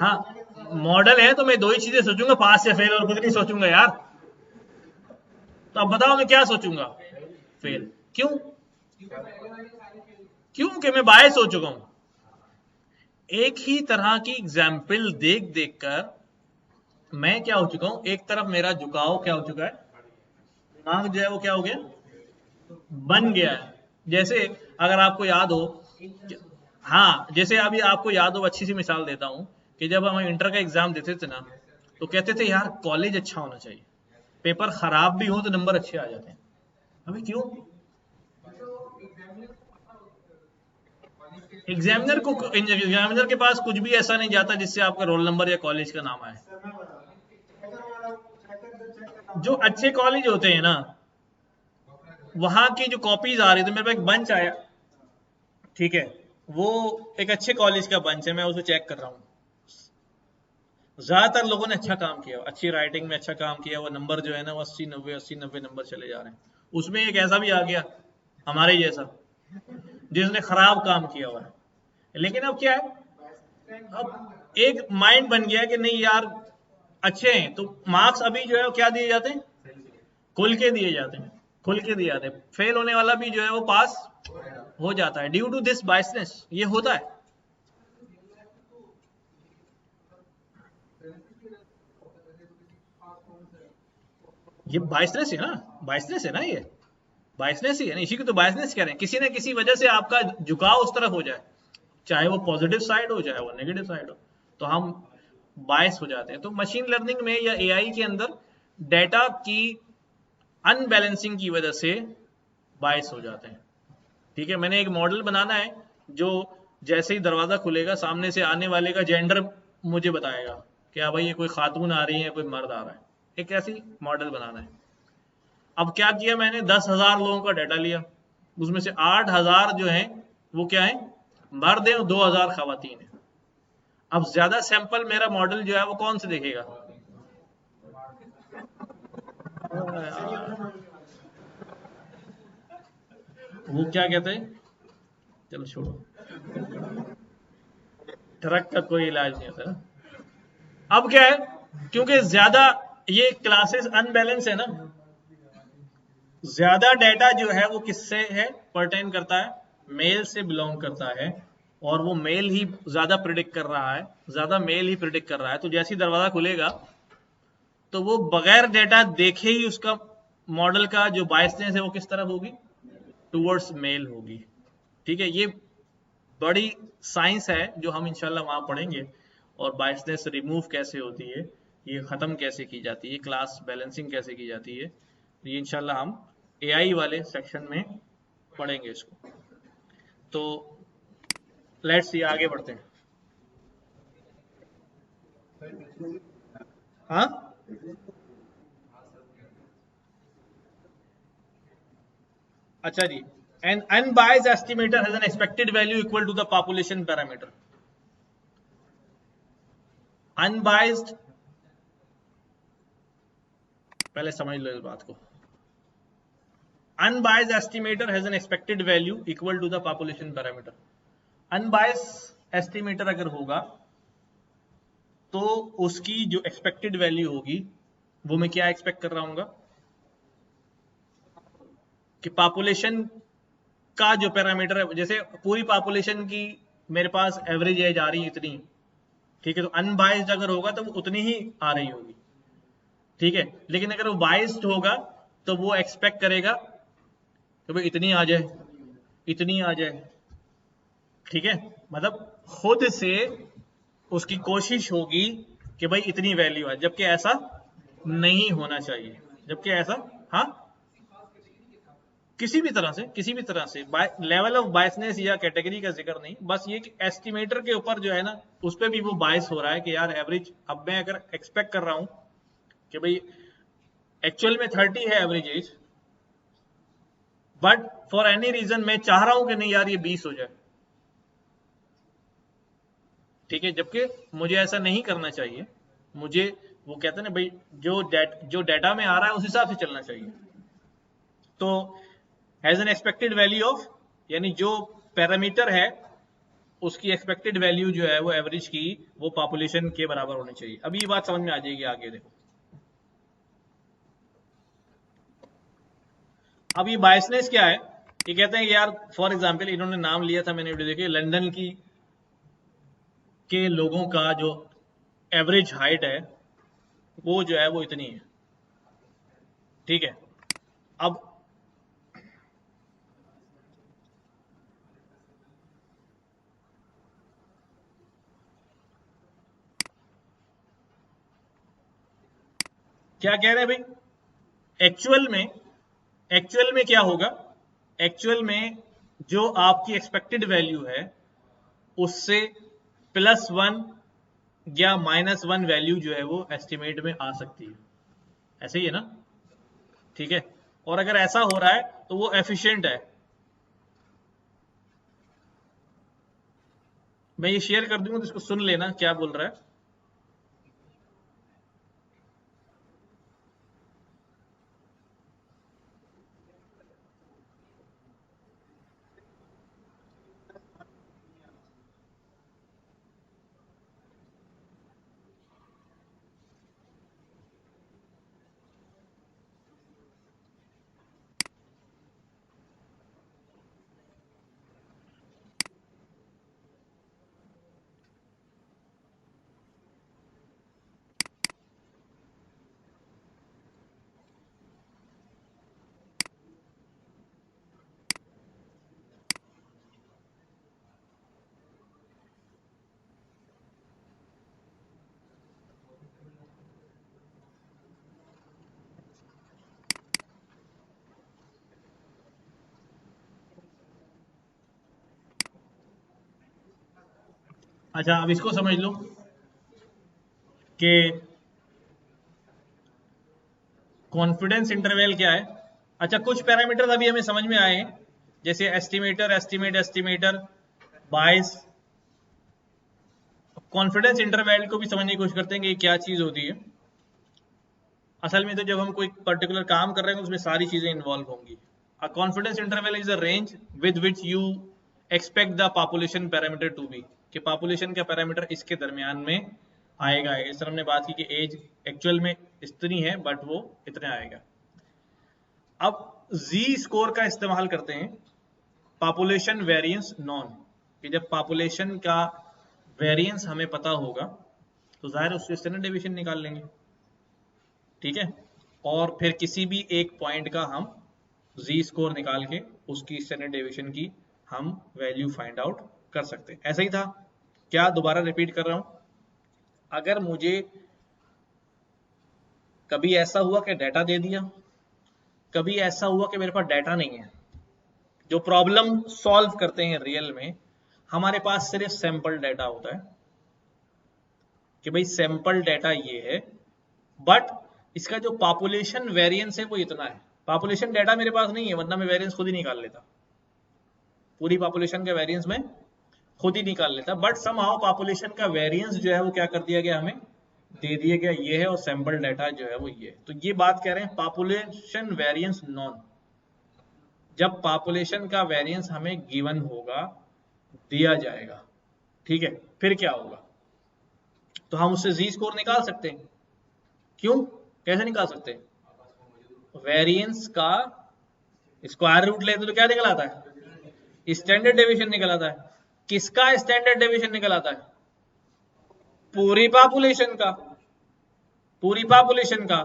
हाँ, मॉडल है तो मैं दो ही चीजें सोचूंगा, पास या फेल, और कुछ नहीं सोचूंगा यार। तो अब बताओ मैं क्या सोचूंगा? फेल। क्यों? क्योंकि मैं बायस हो चुका हूं। एक ही तरह की एग्जाम्पल देख देख कर मैं क्या हो चुका हूं, एक तरफ मेरा झुकाव क्या हो चुका है, दिमाग जो है वो क्या हो गया, बन गया है। जैसे अगर आपको याद हो, हाँ, जैसे अभी आपको याद हो, अच्छी सी मिसाल देता हूं कि जब हम इंटर का एग्जाम देते थे ना, तो कहते थे यार कॉलेज अच्छा होना चाहिए, पेपर खराब भी हो तो नंबर अच्छे आ जाते हैं। अभी क्यों? एग्जामिनर के पास कुछ भी ऐसा नहीं जाता जिससे आपका रोल नंबर या कॉलेज का नाम आए। जो अच्छे कॉलेज होते हैं ना, वहां की जो कॉपीज आ रही थी, मेरे पास एक बंच आया, ठीक है, वो एक अच्छे कॉलेज का बंच है, मैं उसे चेक कर रहा हूँ। ज्यादातर लोगों ने अच्छा काम किया, अच्छी राइटिंग में अच्छा काम किया, वो नंबर जो है ना वो 80 90 नंबर चले जा रहे हैं। उसमें एक ऐसा भी आ गया हमारे जैसा जिसने खराब काम किया हुआ है। लेकिन अब क्या है, अब एक माइंड बन गया कि नहीं यार अच्छे हैं, तो मार्क्स अभी जो है वो क्या दिए जाते हैं, खुल के दिए जाते हैं, खुल के दिए जाते हैं। फेल होने वाला भी जो है वो पास हो जाता है, ड्यू टू दिस बायसनेस। ये होता है। ये बायसनेस है ना, बायसनेस है ना, ये बायसनेस ही है ना, इसी को तो बायसनेस कह रहे हैं। किसी न किसी वजह से आपका झुकाव उस तरफ हो जाए, चाहे वो पॉजिटिव साइड हो चाहे वो नेगेटिव साइड हो, तो हम बायस हो जाते हैं। तो मशीन लर्निंग में या एआई के अंदर डेटा की अनबैलेंसिंग की वजह से बायस हो जाते हैं। ठीक है, मैंने एक मॉडल बनाना है जो जैसे ही दरवाजा खुलेगा सामने से आने वाले का जेंडर मुझे बताएगा कि हाँ भाई ये कोई खातून आ रही है, कोई मर्द आ रहा है। एक ऐसी मॉडल बनाना है। अब क्या किया मैंने, 10,000 लोगों का डाटा लिया, उसमें से 8,000 जो है वो क्या है, मर्द है, और 2,000 खवातीन है। अब ज्यादा सैंपल मेरा मॉडल जो है वो कौन से देखेगा? वो क्या कहते हैं, चलो छोड़ो, ट्रक का कोई इलाज नहीं होता ना। अब क्या है, क्योंकि ज्यादा ये क्लासेस अनबैलेंस है ना, ज्यादा डेटा जो है वो किससे है, पर्टेन करता है, मेल से बिलोंग करता है, और वो मेल ही ज्यादा प्रिडिक्ट कर रहा है, ज्यादा मेल ही प्रिडिक्ट कर रहा है। तो जैसे ही दरवाजा खुलेगा तो वो बगैर डेटा देखे ही उसका मॉडल का जो बायसनेस है वो किस तरफ होगी, टूवर्ड्स मेल होगी। ठीक है, ये बड़ी साइंस है जो हम इंशाल्लाह वहां पढ़ेंगे, और बायसनेस रिमूव कैसे होती है, ये खत्म कैसे की जाती है, क्लास बैलेंसिंग कैसे की जाती है, ये इंशाल्लाह हम एआई वाले सेक्शन में पढ़ेंगे इसको। तो लेट्स सी, आगे बढ़ते हैं। हाँ, अच्छा जी, an unbiased estimator has an expected value equal to the population parameter. Unbiased, पहले समझ लो इस बात को। Unbiased estimator has an expected value equal to the population parameter. Unbiased estimator अगर होगा तो उसकी जो एक्सपेक्टेड वैल्यू होगी वो मैं क्या एक्सपेक्ट कर रहा हूँ कि पॉपुलेशन का जो पैरामीटर है, जैसे पूरी पॉपुलेशन की मेरे पास एवरेज एज आ रही है इतनी, ठीक है, तो अनबाइज्ड अगर होगा तो वो उतनी ही आ रही होगी। ठीक है, लेकिन अगर वो बाइज्ड होगा तो वो एक्सपेक्ट करेगा कि भाई इतनी आ जाए, इतनी आ जाए। ठीक है, मतलब खुद से उसकी कोशिश होगी कि भाई इतनी वैल्यू है, जबकि ऐसा नहीं होना चाहिए, जबकि ऐसा, हाँ, किसी भी तरह से लेवल ऑफ बायसनेस या कैटेगरी का जिक्र नहीं, बस ये कि एस्टिमेटर के ऊपर जो है ना उस पर भी वो बायस हो रहा है कि यार एवरेज, अब मैं अगर एक्सपेक्ट कर रहा हूं कि भाई एक्चुअल में 30 है average age, but for any reason मैं चाह रहा हूं कि नहीं यार ये 20 हो जाए, ठीक है, जबकि मुझे ऐसा नहीं करना चाहिए। मुझे, वो कहते हैं ना भाई, जो डाटा में आ रहा है उस हिसाब से चलना चाहिए। तो has an expected value of, यानी जो पैरामीटर है उसकी एक्सपेक्टेड वैल्यू जो है वो एवरेज की, वो पॉपुलेशन के बराबर होनी चाहिए। अभी ये बात समझ में आ जाएगी आगे, देखो। अब ये बायसनेस क्या है, ये कहते हैं कि यार फॉर एग्जांपल इन्होंने नाम लिया था, मैंने वीडियो देखी, लंदन की के लोगों का जो एवरेज हाइट है वो जो है वो इतनी है, ठीक है। अब क्या कह रहे हैं भाई, एक्चुअल में क्या होगा, एक्चुअल में जो आपकी एक्सपेक्टेड वैल्यू है उससे +1 या -1 वैल्यू जो है वो एस्टिमेट में आ सकती है, ऐसे ही है ना, ठीक है। और अगर ऐसा हो रहा है तो वो एफिशिएंट है। मैं ये शेयर कर दूंगा तो इसको सुन लेना क्या बोल रहा है। अच्छा, अब इसको समझ लो कि कॉन्फिडेंस इंटरवल क्या है। अच्छा, कुछ पैरामीटर अभी हमें समझ में आए हैं, जैसे एस्टिमेटर, बायस। कॉन्फिडेंस इंटरवल को भी समझने की कोशिश करते हैं कि ये क्या चीज होती है। असल में तो जब हम कोई पर्टिकुलर काम कर रहे हैं उसमें सारी चीजें इन्वॉल्व होंगी। A confidence interval is a range with which you expect the population parameter to be, कि पॉपुलेशन का पैरामीटर इसके दरमियान में आएगा। इस तरह हमने बात की कि एज एक्चुअल में इतनी है बट वो इतना आएगा। अब जी स्कोर का इस्तेमाल करते हैं पॉपुलेशन वेरिएंस नॉन, कि जब पॉपुलेशन का वेरिएंस हमें पता होगा तो जाहिर है उससे स्टैंडर्ड डेविएशन निकाल लेंगे, ठीक है। और फिर किसी भी एक पॉइंट का हम जी स्कोर निकाल के उसकी स्टैंडर्ड डेविएशन की हम वैल्यू फाइंड आउट कर सकते हैं। ऐसा ही था क्या, दोबारा रिपीट कर रहा हूं, अगर मुझे कभी ऐसा हुआ कि डाटा दे दिया, कभी ऐसा हुआ कि मेरे पास डाटा नहीं है, जो प्रॉब्लम सॉल्व करते हैं रियल में हमारे पास सिर्फ सैंपल डाटा होता है कि भाई सैंपल डाटा ये है, बट इसका जो पॉपुलेशन वेरिएंस है वो इतना है। पॉपुलेशन डाटा मेरे पास नहीं है, वरना मैं वेरिएंस खुद ही निकाल लेता, पूरी पॉपुलेशन का वेरिएंस में खुद ही निकाल लेता, बट समहाउ पॉपुलेशन का वेरिएंस जो है वो क्या कर दिया गया, हमें दे दिया गया ये है, और सैंपल डाटा जो है वो ये है। तो ये बात कह रहे हैं पॉपुलेशन वेरिएंस नॉन, जब पॉपुलेशन का वेरिएंस हमें गिवन होगा, दिया जाएगा, ठीक है, फिर क्या होगा, तो हम उससे जी स्कोर निकाल सकते हैं। क्यों, कैसे निकाल सकते हैं, वेरिएंस का स्क्वायर रूट लेते तो क्या निकल आता है, स्टैंडर्ड डेविएशन निकल आता है। किसका स्टैंडर्ड डेविएशन निकल आता है, पूरी पॉपुलेशन का, पूरी पॉपुलेशन का।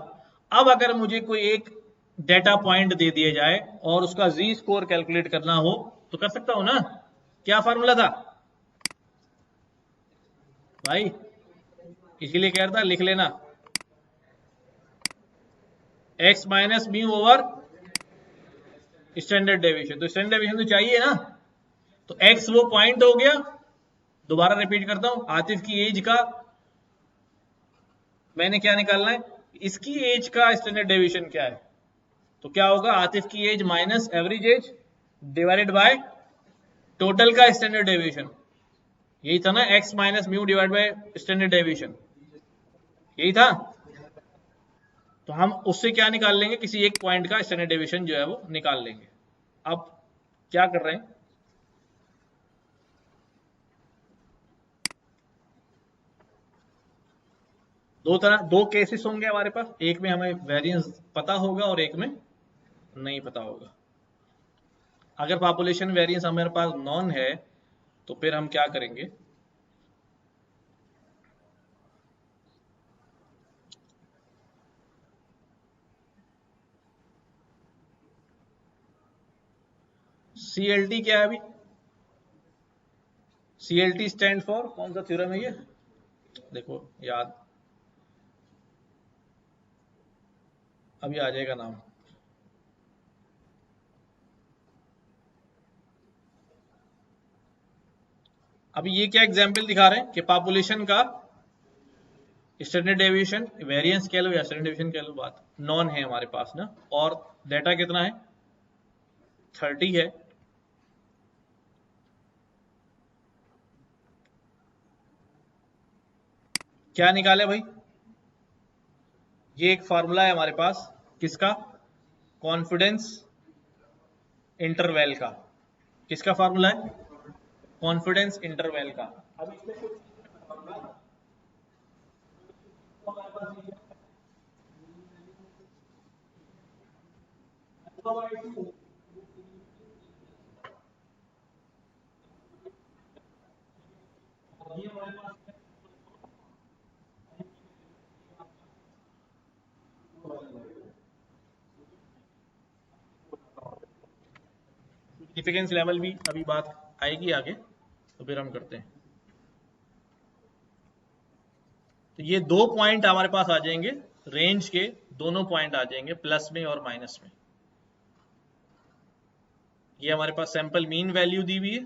अब अगर मुझे कोई एक डेटा पॉइंट दे दिया जाए और उसका जी स्कोर कैलकुलेट करना हो तो कर सकता हूं ना। क्या फार्मूला था भाई, इसीलिए कह रहा था लिख लेना, x minus mu over standard deviation, तो स्टैंडर्ड डेविएशन तो चाहिए ना, तो x वो पॉइंट हो गया। दोबारा रिपीट करता हूं, आतिफ की एज का मैंने क्या निकालना है, इसकी एज का स्टैंडर्ड डेविएशन क्या है, तो क्या होगा, आतिफ की age minus average age divided by total का स्टैंडर्ड डेविएशन। यही था ना, x minus mu divide by standard deviation, यही था। तो हम उससे क्या निकाल लेंगे, किसी एक पॉइंट का स्टैंडर्ड डेविएशन जो है वो निकाल लेंगे। अब क्या कर रहे हैं, दो केसेस होंगे हमारे पास, एक में हमें वेरिएंस पता होगा और एक में नहीं पता होगा। अगर पॉपुलेशन वेरिएंस हमारे पास नॉन है तो फिर हम क्या करेंगे, CLT क्या है अभी, CLT स्टैंड फॉर कौन सा थ्योरम है ये, देखो याद अभी आ जाएगा नाम। अभी ये क्या एग्जाम्पल दिखा रहे हैं कि पॉपुलेशन का स्टैंडर्ड डेविएशन, वेरिएंस कह लो या स्टैंडर्ड डेविएशन कह लो, बात नॉन है हमारे पास ना, और डेटा कितना है 30 है। क्या निकाले भाई, ये एक फॉर्मूला है हमारे पास, किसका, कॉन्फिडेंस इंटरवल का, किसका फॉर्मूला है, कॉन्फिडेंस इंटरवल का। अब इसमें सिग्निफिकेंस लेवल भी अभी बात आएगी आगे, तो फिर हम करते हैं। तो ये दो पॉइंट हमारे पास आ जाएंगे, रेंज के दोनों पॉइंट आ जाएंगे, प्लस में और माइनस में। ये हमारे पास सैंपल मीन वैल्यू दी हुई है,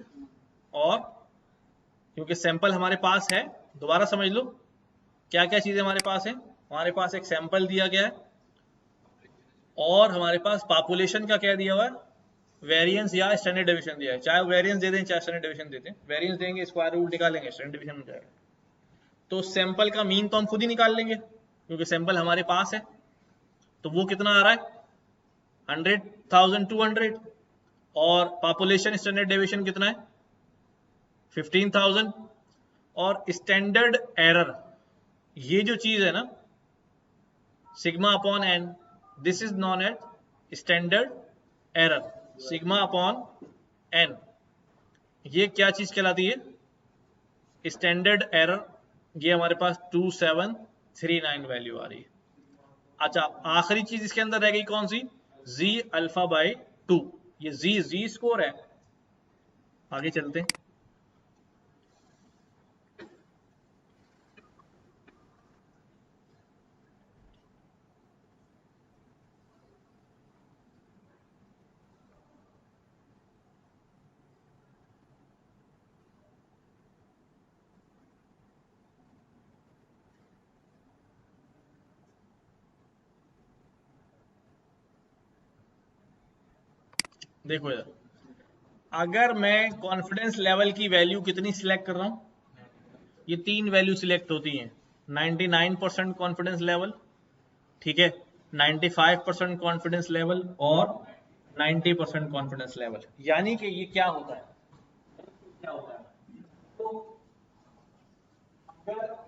और क्योंकि सैंपल हमारे पास है, दोबारा समझ लो क्या क्या चीजें हमारे पास है, हमारे पास एक सैंपल दिया गया है, और हमारे पास पॉपुलेशन का क्या दिया हुआ है, वेरिएंस या स्टैंडर्ड डेविएशन दिया है। चाहे वेरिएंस दे दें चाहे स्टैंडर्ड डेविएशन दे दें, वेरिएंस देंगे स्क्वायर रूट निकालेंगे स्टैंडर्ड डेविएशन हो जाएगा। तो सैंपल का मीन तो हम खुद ही निकाल लेंगे क्योंकि सैंपल हमारे पास है, तो वो कितना आ रहा है 100,200, और पॉपुलेशन स्टैंडर्ड डेविएशन कितना है 15,000, और स्टैंडर्ड एरर ये जो चीज है ना sigma upon N, this is known at standard error, sigma upon N, ये क्या चीज कहलाती है स्टैंडर्ड एरर। ये हमारे पास 2739 वैल्यू आ रही है। अच्छा, आखिरी चीज इसके अंदर रह गई कौन सी, जी अल्फा बाई 2, ये जी स्कोर है। आगे चलते हैं, देखो यार, अगर मैं कॉन्फिडेंस लेवल की वैल्यू कितनी सिलेक्ट कर रहा हूं, ये तीन वैल्यू सिलेक्ट होती हैं, 99% कॉन्फिडेंस लेवल, ठीक है, 95% कॉन्फिडेंस लेवल और 90% कॉन्फिडेंस लेवल। यानी कि ये क्या होता है, क्या होता है, तो अगर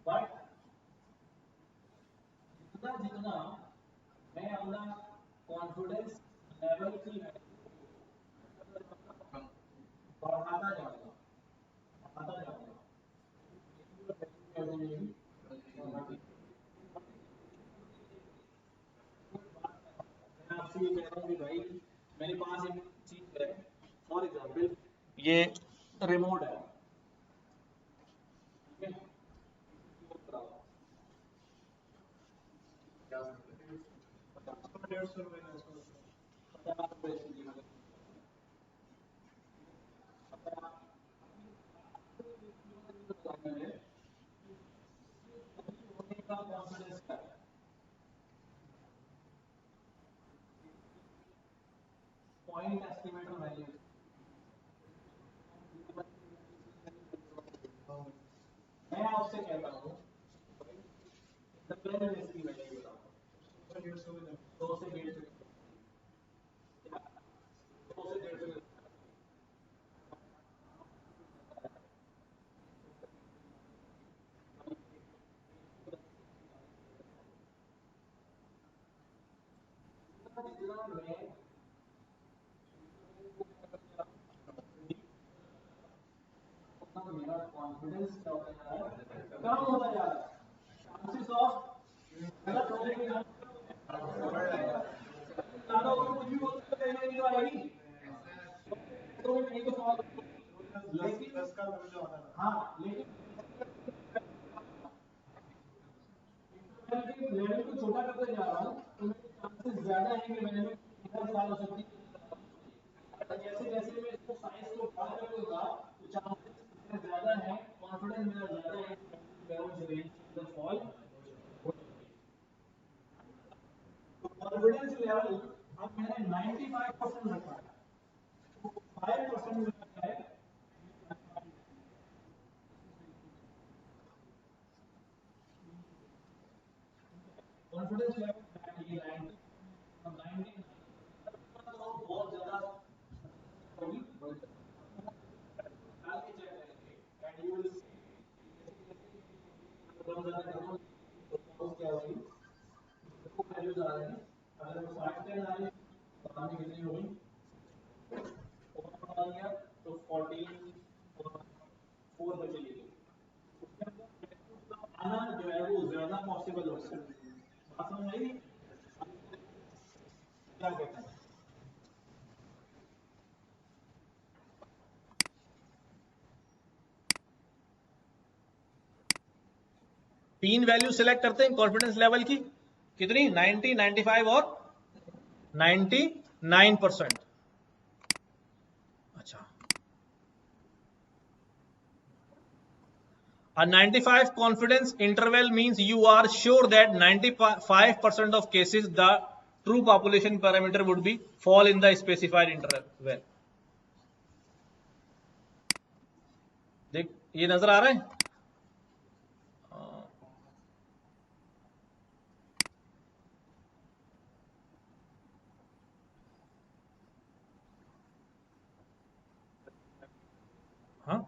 बट जितना जितना मैं अपना कॉन्फिडेंस लेवल की बढ़ाता जाऊंगा, बढ़ाता जाऊंगा, ये रिमोट है। पॉइंट एस्टिमेटर वैल्यू मैं आपसे कहता हूँ इसकी वैल्यू बताओ 2 से 1.5 मेरा कॉन्फिडेंस कम होता जा रहा है, चांसेस ऑफ गलत होने के ज्यादा होगा, कुछ भी बोल सकते हैं, नहीं तो आएगी तो नहीं तो सवाल, लेकिन हाँ लेकिन लेवल को छोटा करते जा रहा हूँ तो मेरे चांसेस ज्यादा है कि मैंने साल हो सकती है। जैसे जैसे मैं इसको साइज को बड़ा करूंगा तो चांसेस ज्यादा है, कॉन्फिडेंस मेरा ज्यादा है, फॉल कॉन्फिडेंस लेवल अब मैंने 95% रखा है, 5% रखा है, कॉन्फिडेंस लेवल 90 बहुत ज्यादा होगी, क्या होगी वैल्यूज आ रहे हैं, अगर वो 5 10 आ रही है तो कितनी होगी आ गया तो 14 4 बचेगी, आना जो है वो ज्यादा पॉसिबल हो सकता है। बात समझ आई क्या कहते हैं? तीन वैल्यू सिलेक्ट करते हैं कॉन्फिडेंस लेवल की, कितनी 90 95 और 99%। अच्छा, a 95 confidence interval means you are sure that 95% of cases the true population parameter would be fall in the specified interval। देख ये नजर आ रहा है, हाँ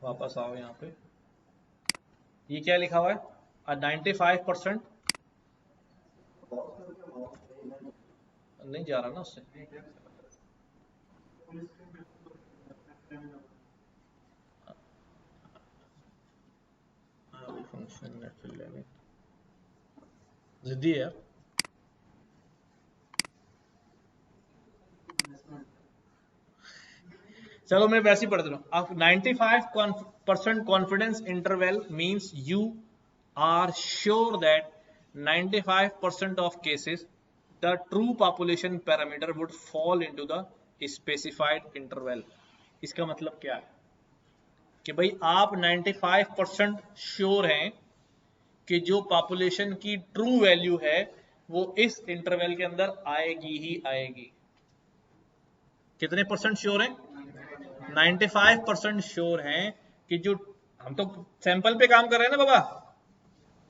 वापस आओ यहाँ पे, ये क्या लिखा हुआ है, 95% नहीं जा रहा ना उससे, फंक्शन जिद्दी है यार। चलो मैं वैसे ही पढ़ रहा हूँ, 95% confidence interval means you are sure that 95% of cases the true population parameter would fall into the specified interval. इसका मतलब क्या है कि भाई आप 95% श्योर हैं कि जो पॉपुलेशन की ट्रू वैल्यू है वो इस इंटरवल के अंदर आएगी ही आएगी। कितने परसेंट श्योर हैं? 95% श्योर हैं कि जो, हम तो सैंपल पे काम कर रहे हैं ना बाबा,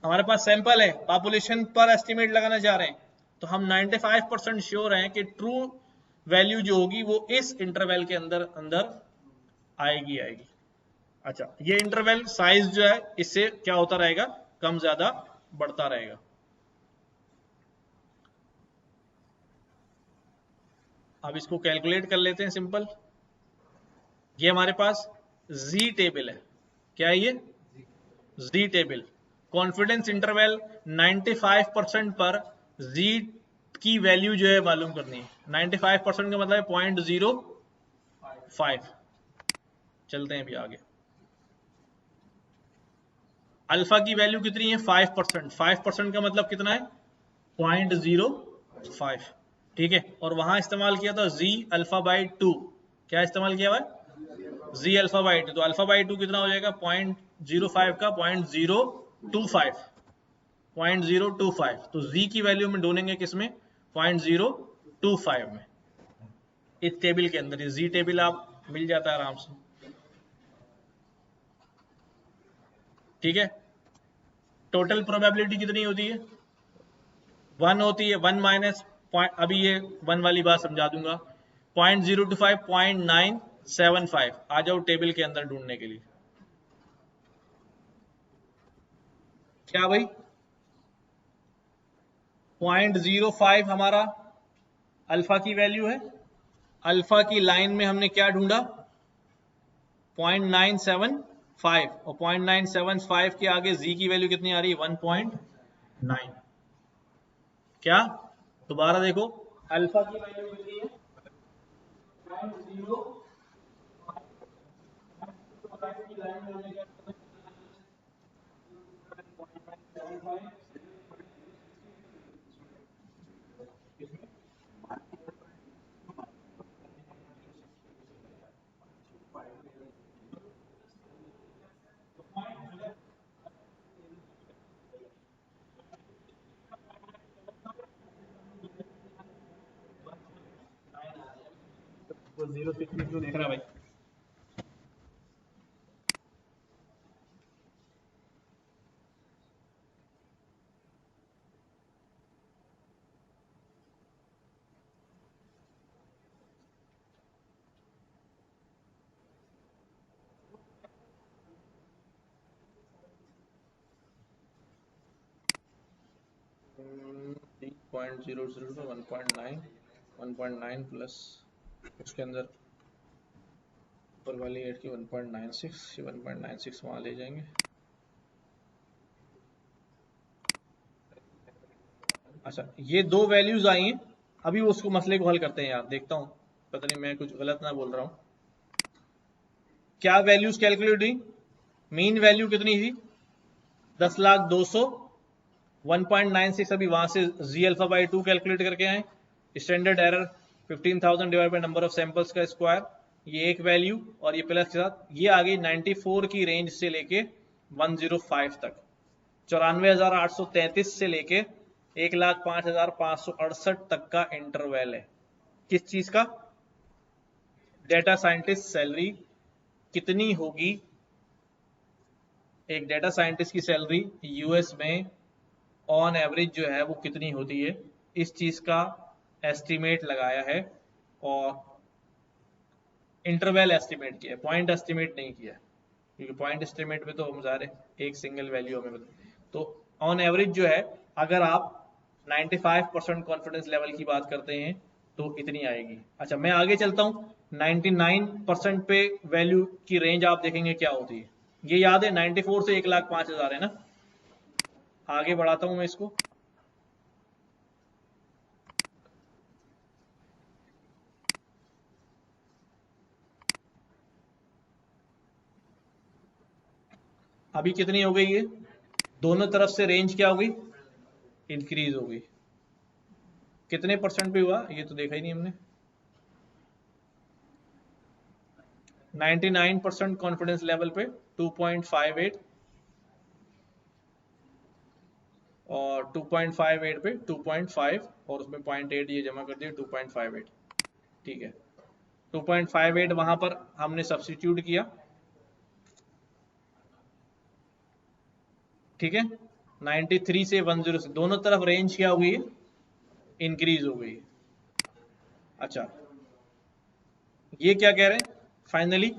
हमारे पास सैंपल है, पॉपुलेशन पर एस्टिमेट लगाना चाह रहे हैं, तो हम 95% श्योर हैं कि ट्रू वैल्यू जो होगी वो इस इंटरवल के अंदर आएगी आएगी। अच्छा, ये इंटरवल साइज जो है इससे क्या होता रहेगा, कम ज्यादा बढ़ता रहेगा। अब इसको कैलकुलेट कर लेते हैं सिंपल। ये हमारे पास जी टेबल है, क्या है ये जी टेबल, कॉन्फिडेंस इंटरवल 95% पर जी की वैल्यू जो है मालूम करनी है। 95% का मतलब है 0.05। चलते हैं अभी आगे। अल्फा की वैल्यू कितनी है? 5%। 5% का मतलब कितना है? 0.05। ठीक है, और वहां इस्तेमाल किया था जी अल्फा बाई 2। क्या इस्तेमाल किया हुआ है? जी अल्फा बाई 2। तो अल्फा बाई 2 कितना हो जाएगा? 0.05 का 0.025। 0.025। तो जी की वैल्यू में ढूंढेंगे किसमें? 0.025 में। इस टेबल के अंदर, जी टेबल आप मिल जाता है आराम से। ठीक है, टोटल प्रोबेबिलिटी कितनी होती है? 1 होती है। 1 माइनस, अभी ये 1 वाली बात समझा दूंगा। 0.025 0.975। आ जाओ टेबल के अंदर ढूंढने के लिए। क्या भाई? 0.05 हमारा अल्फा की वैल्यू है। अल्फा की लाइन में हमने क्या ढूंढा? 0.975। और 0.975 के आगे जी की वैल्यू कितनी आ रही है? 1.9। क्या? दोबारा देखो, अल्फा की वैल्यू कितनी है? 0.0 की लाइन में हमने क्या ढूंढा? 0.975। तो 0.6 क्यों देख रहा है भाई? पॉइंट 1.9 प्लस उसके अंदर ऊपर वाली एट की 1.96। 1.96 वहां ले जाएंगे। अच्छा, ये दो वैल्यूज आई हैं। अभी उसको मसले को हल करते हैं यार, देखता हूँ पता नहीं मैं कुछ गलत ना बोल रहा हूँ। क्या वैल्यूज कैलकुलेट हुई? मीन वैल्यू कितनी थी? 10,02,000। 1.96 अभी वहां से जी अल्फा बाई 2 कैलकुलेट करके आए। Standard error 15,000 divide by number of samples का स्क्वायर, ये एक वैल्यू, और ये प्लस के साथ ये आ गई 94 की रेंज से लेके 105 तक। 94,833 से लेके 1,05,568 तक का इंटरवल है। किस चीज का? डेटा साइंटिस्ट सैलरी कितनी होगी? एक डेटा साइंटिस्ट की सैलरी यूएस में ऑन एवरेज जो है वो कितनी होती है, इस चीज का एस्टिमेट लगाया है। और इंटरवल एस्टिमेट किया है, पॉइंट एस्टिमेट नहीं किया, क्योंकि पॉइंट एस्टिमेट में तो हम जा रहे एक सिंगल वैल्यू हमें तो ऑन एवरेज जो है, अगर आप 95% कॉन्फिडेंस लेवल की बात करते हैं तो इतनी आएगी। अच्छा, मैं आगे चलता हूँ। 99% पे वैल्यू की रेंज आप देखेंगे क्या होती है। ये याद है 94 से 1,05,000 है ना। आगे बढ़ाता हूं मैं इसको। अभी कितनी हो गई है? दोनों तरफ से रेंज क्या हो गई? इंक्रीज हो गई। कितने परसेंट पे हुआ ये तो देखा ही नहीं हमने। 99% कॉन्फिडेंस लेवल पे 2.58, और 2.58 पे 2.5, और उसमें 0.8 ये जमा कर दिया 2.58। ठीक है, 2.58 वहां पर हमने सब्स्टिट्यूट किया। ठीक है, 93 से 10 से दोनों तरफ रेंज क्या हो गई है? इंक्रीज हो गई। अच्छा, ये क्या कह रहे हैं फाइनली?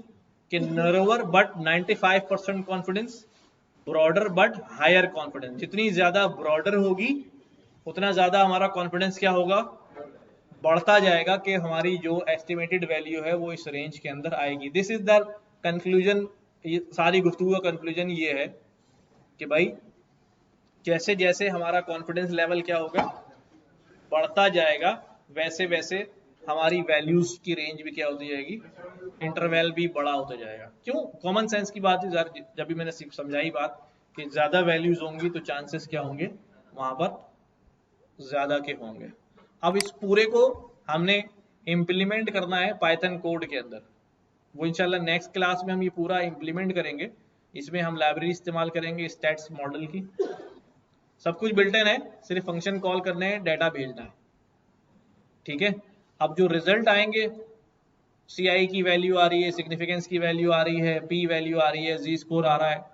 कि narrower but 95% confidence, broader but higher confidence. जितनी ज्यादा ब्रॉडर होगी उतना ज्यादा हमारा कॉन्फिडेंस क्या होगा? बढ़ता जाएगा कि हमारी जो एस्टिमेटेड वैल्यू है वो इस रेंज के अंदर आएगी। This is the conclusion. सारी गुफ्तगू का कंक्लूजन ये है कि भाई जैसे जैसे हमारा कॉन्फिडेंस लेवल क्या होगा? बढ़ता जाएगा वैसे वैसे हमारी वैल्यूज की रेंज भी क्या होती जाएगी, इंटरवल भी बड़ा होता जाएगा। क्यों? कॉमन सेंस की बात है यार, जब भी मैंने समझाई बात कि ज्यादा वैल्यूज होंगी तो चांसेस क्या होंगे वहां पर ज्यादा के होंगे। अब इस पूरे को हमने इम्प्लीमेंट करना है पाइथन कोड के अंदर, वो इंशाल्लाह नेक्स्ट क्लास में हम ये पूरा इम्प्लीमेंट करेंगे। इसमें हम लाइब्रेरी इस्तेमाल करेंगे स्टैट्स मॉडल की, सब कुछ बिल्ट इन है, सिर्फ फंक्शन कॉल करने हैं, डाटा भेजना है, ठीक है। अब जो रिजल्ट आएंगे, CI की वैल्यू आ रही है, सिग्निफिकेंस की वैल्यू आ रही है, P वैल्यू आ रही है, Z स्कोर आ रहा है,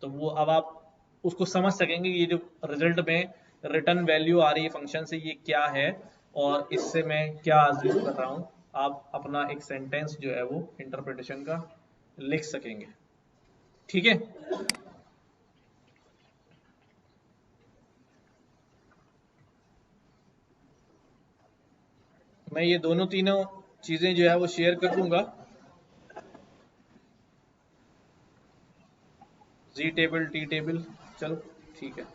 तो वो अब आप उसको समझ सकेंगे ये जो रिजल्ट में रिटर्न वैल्यू आ रही है फंक्शन से ये क्या है और इससे मैं क्या अज्यूम कर रहा हूँ। आप अपना एक सेंटेंस जो है वो इंटरप्रिटेशन का लिख सकेंगे, ठीक है। मैं ये दोनों तीनों चीजें जो है वो शेयर कर दूंगा, Z टेबल, T टेबल, चलो ठीक है।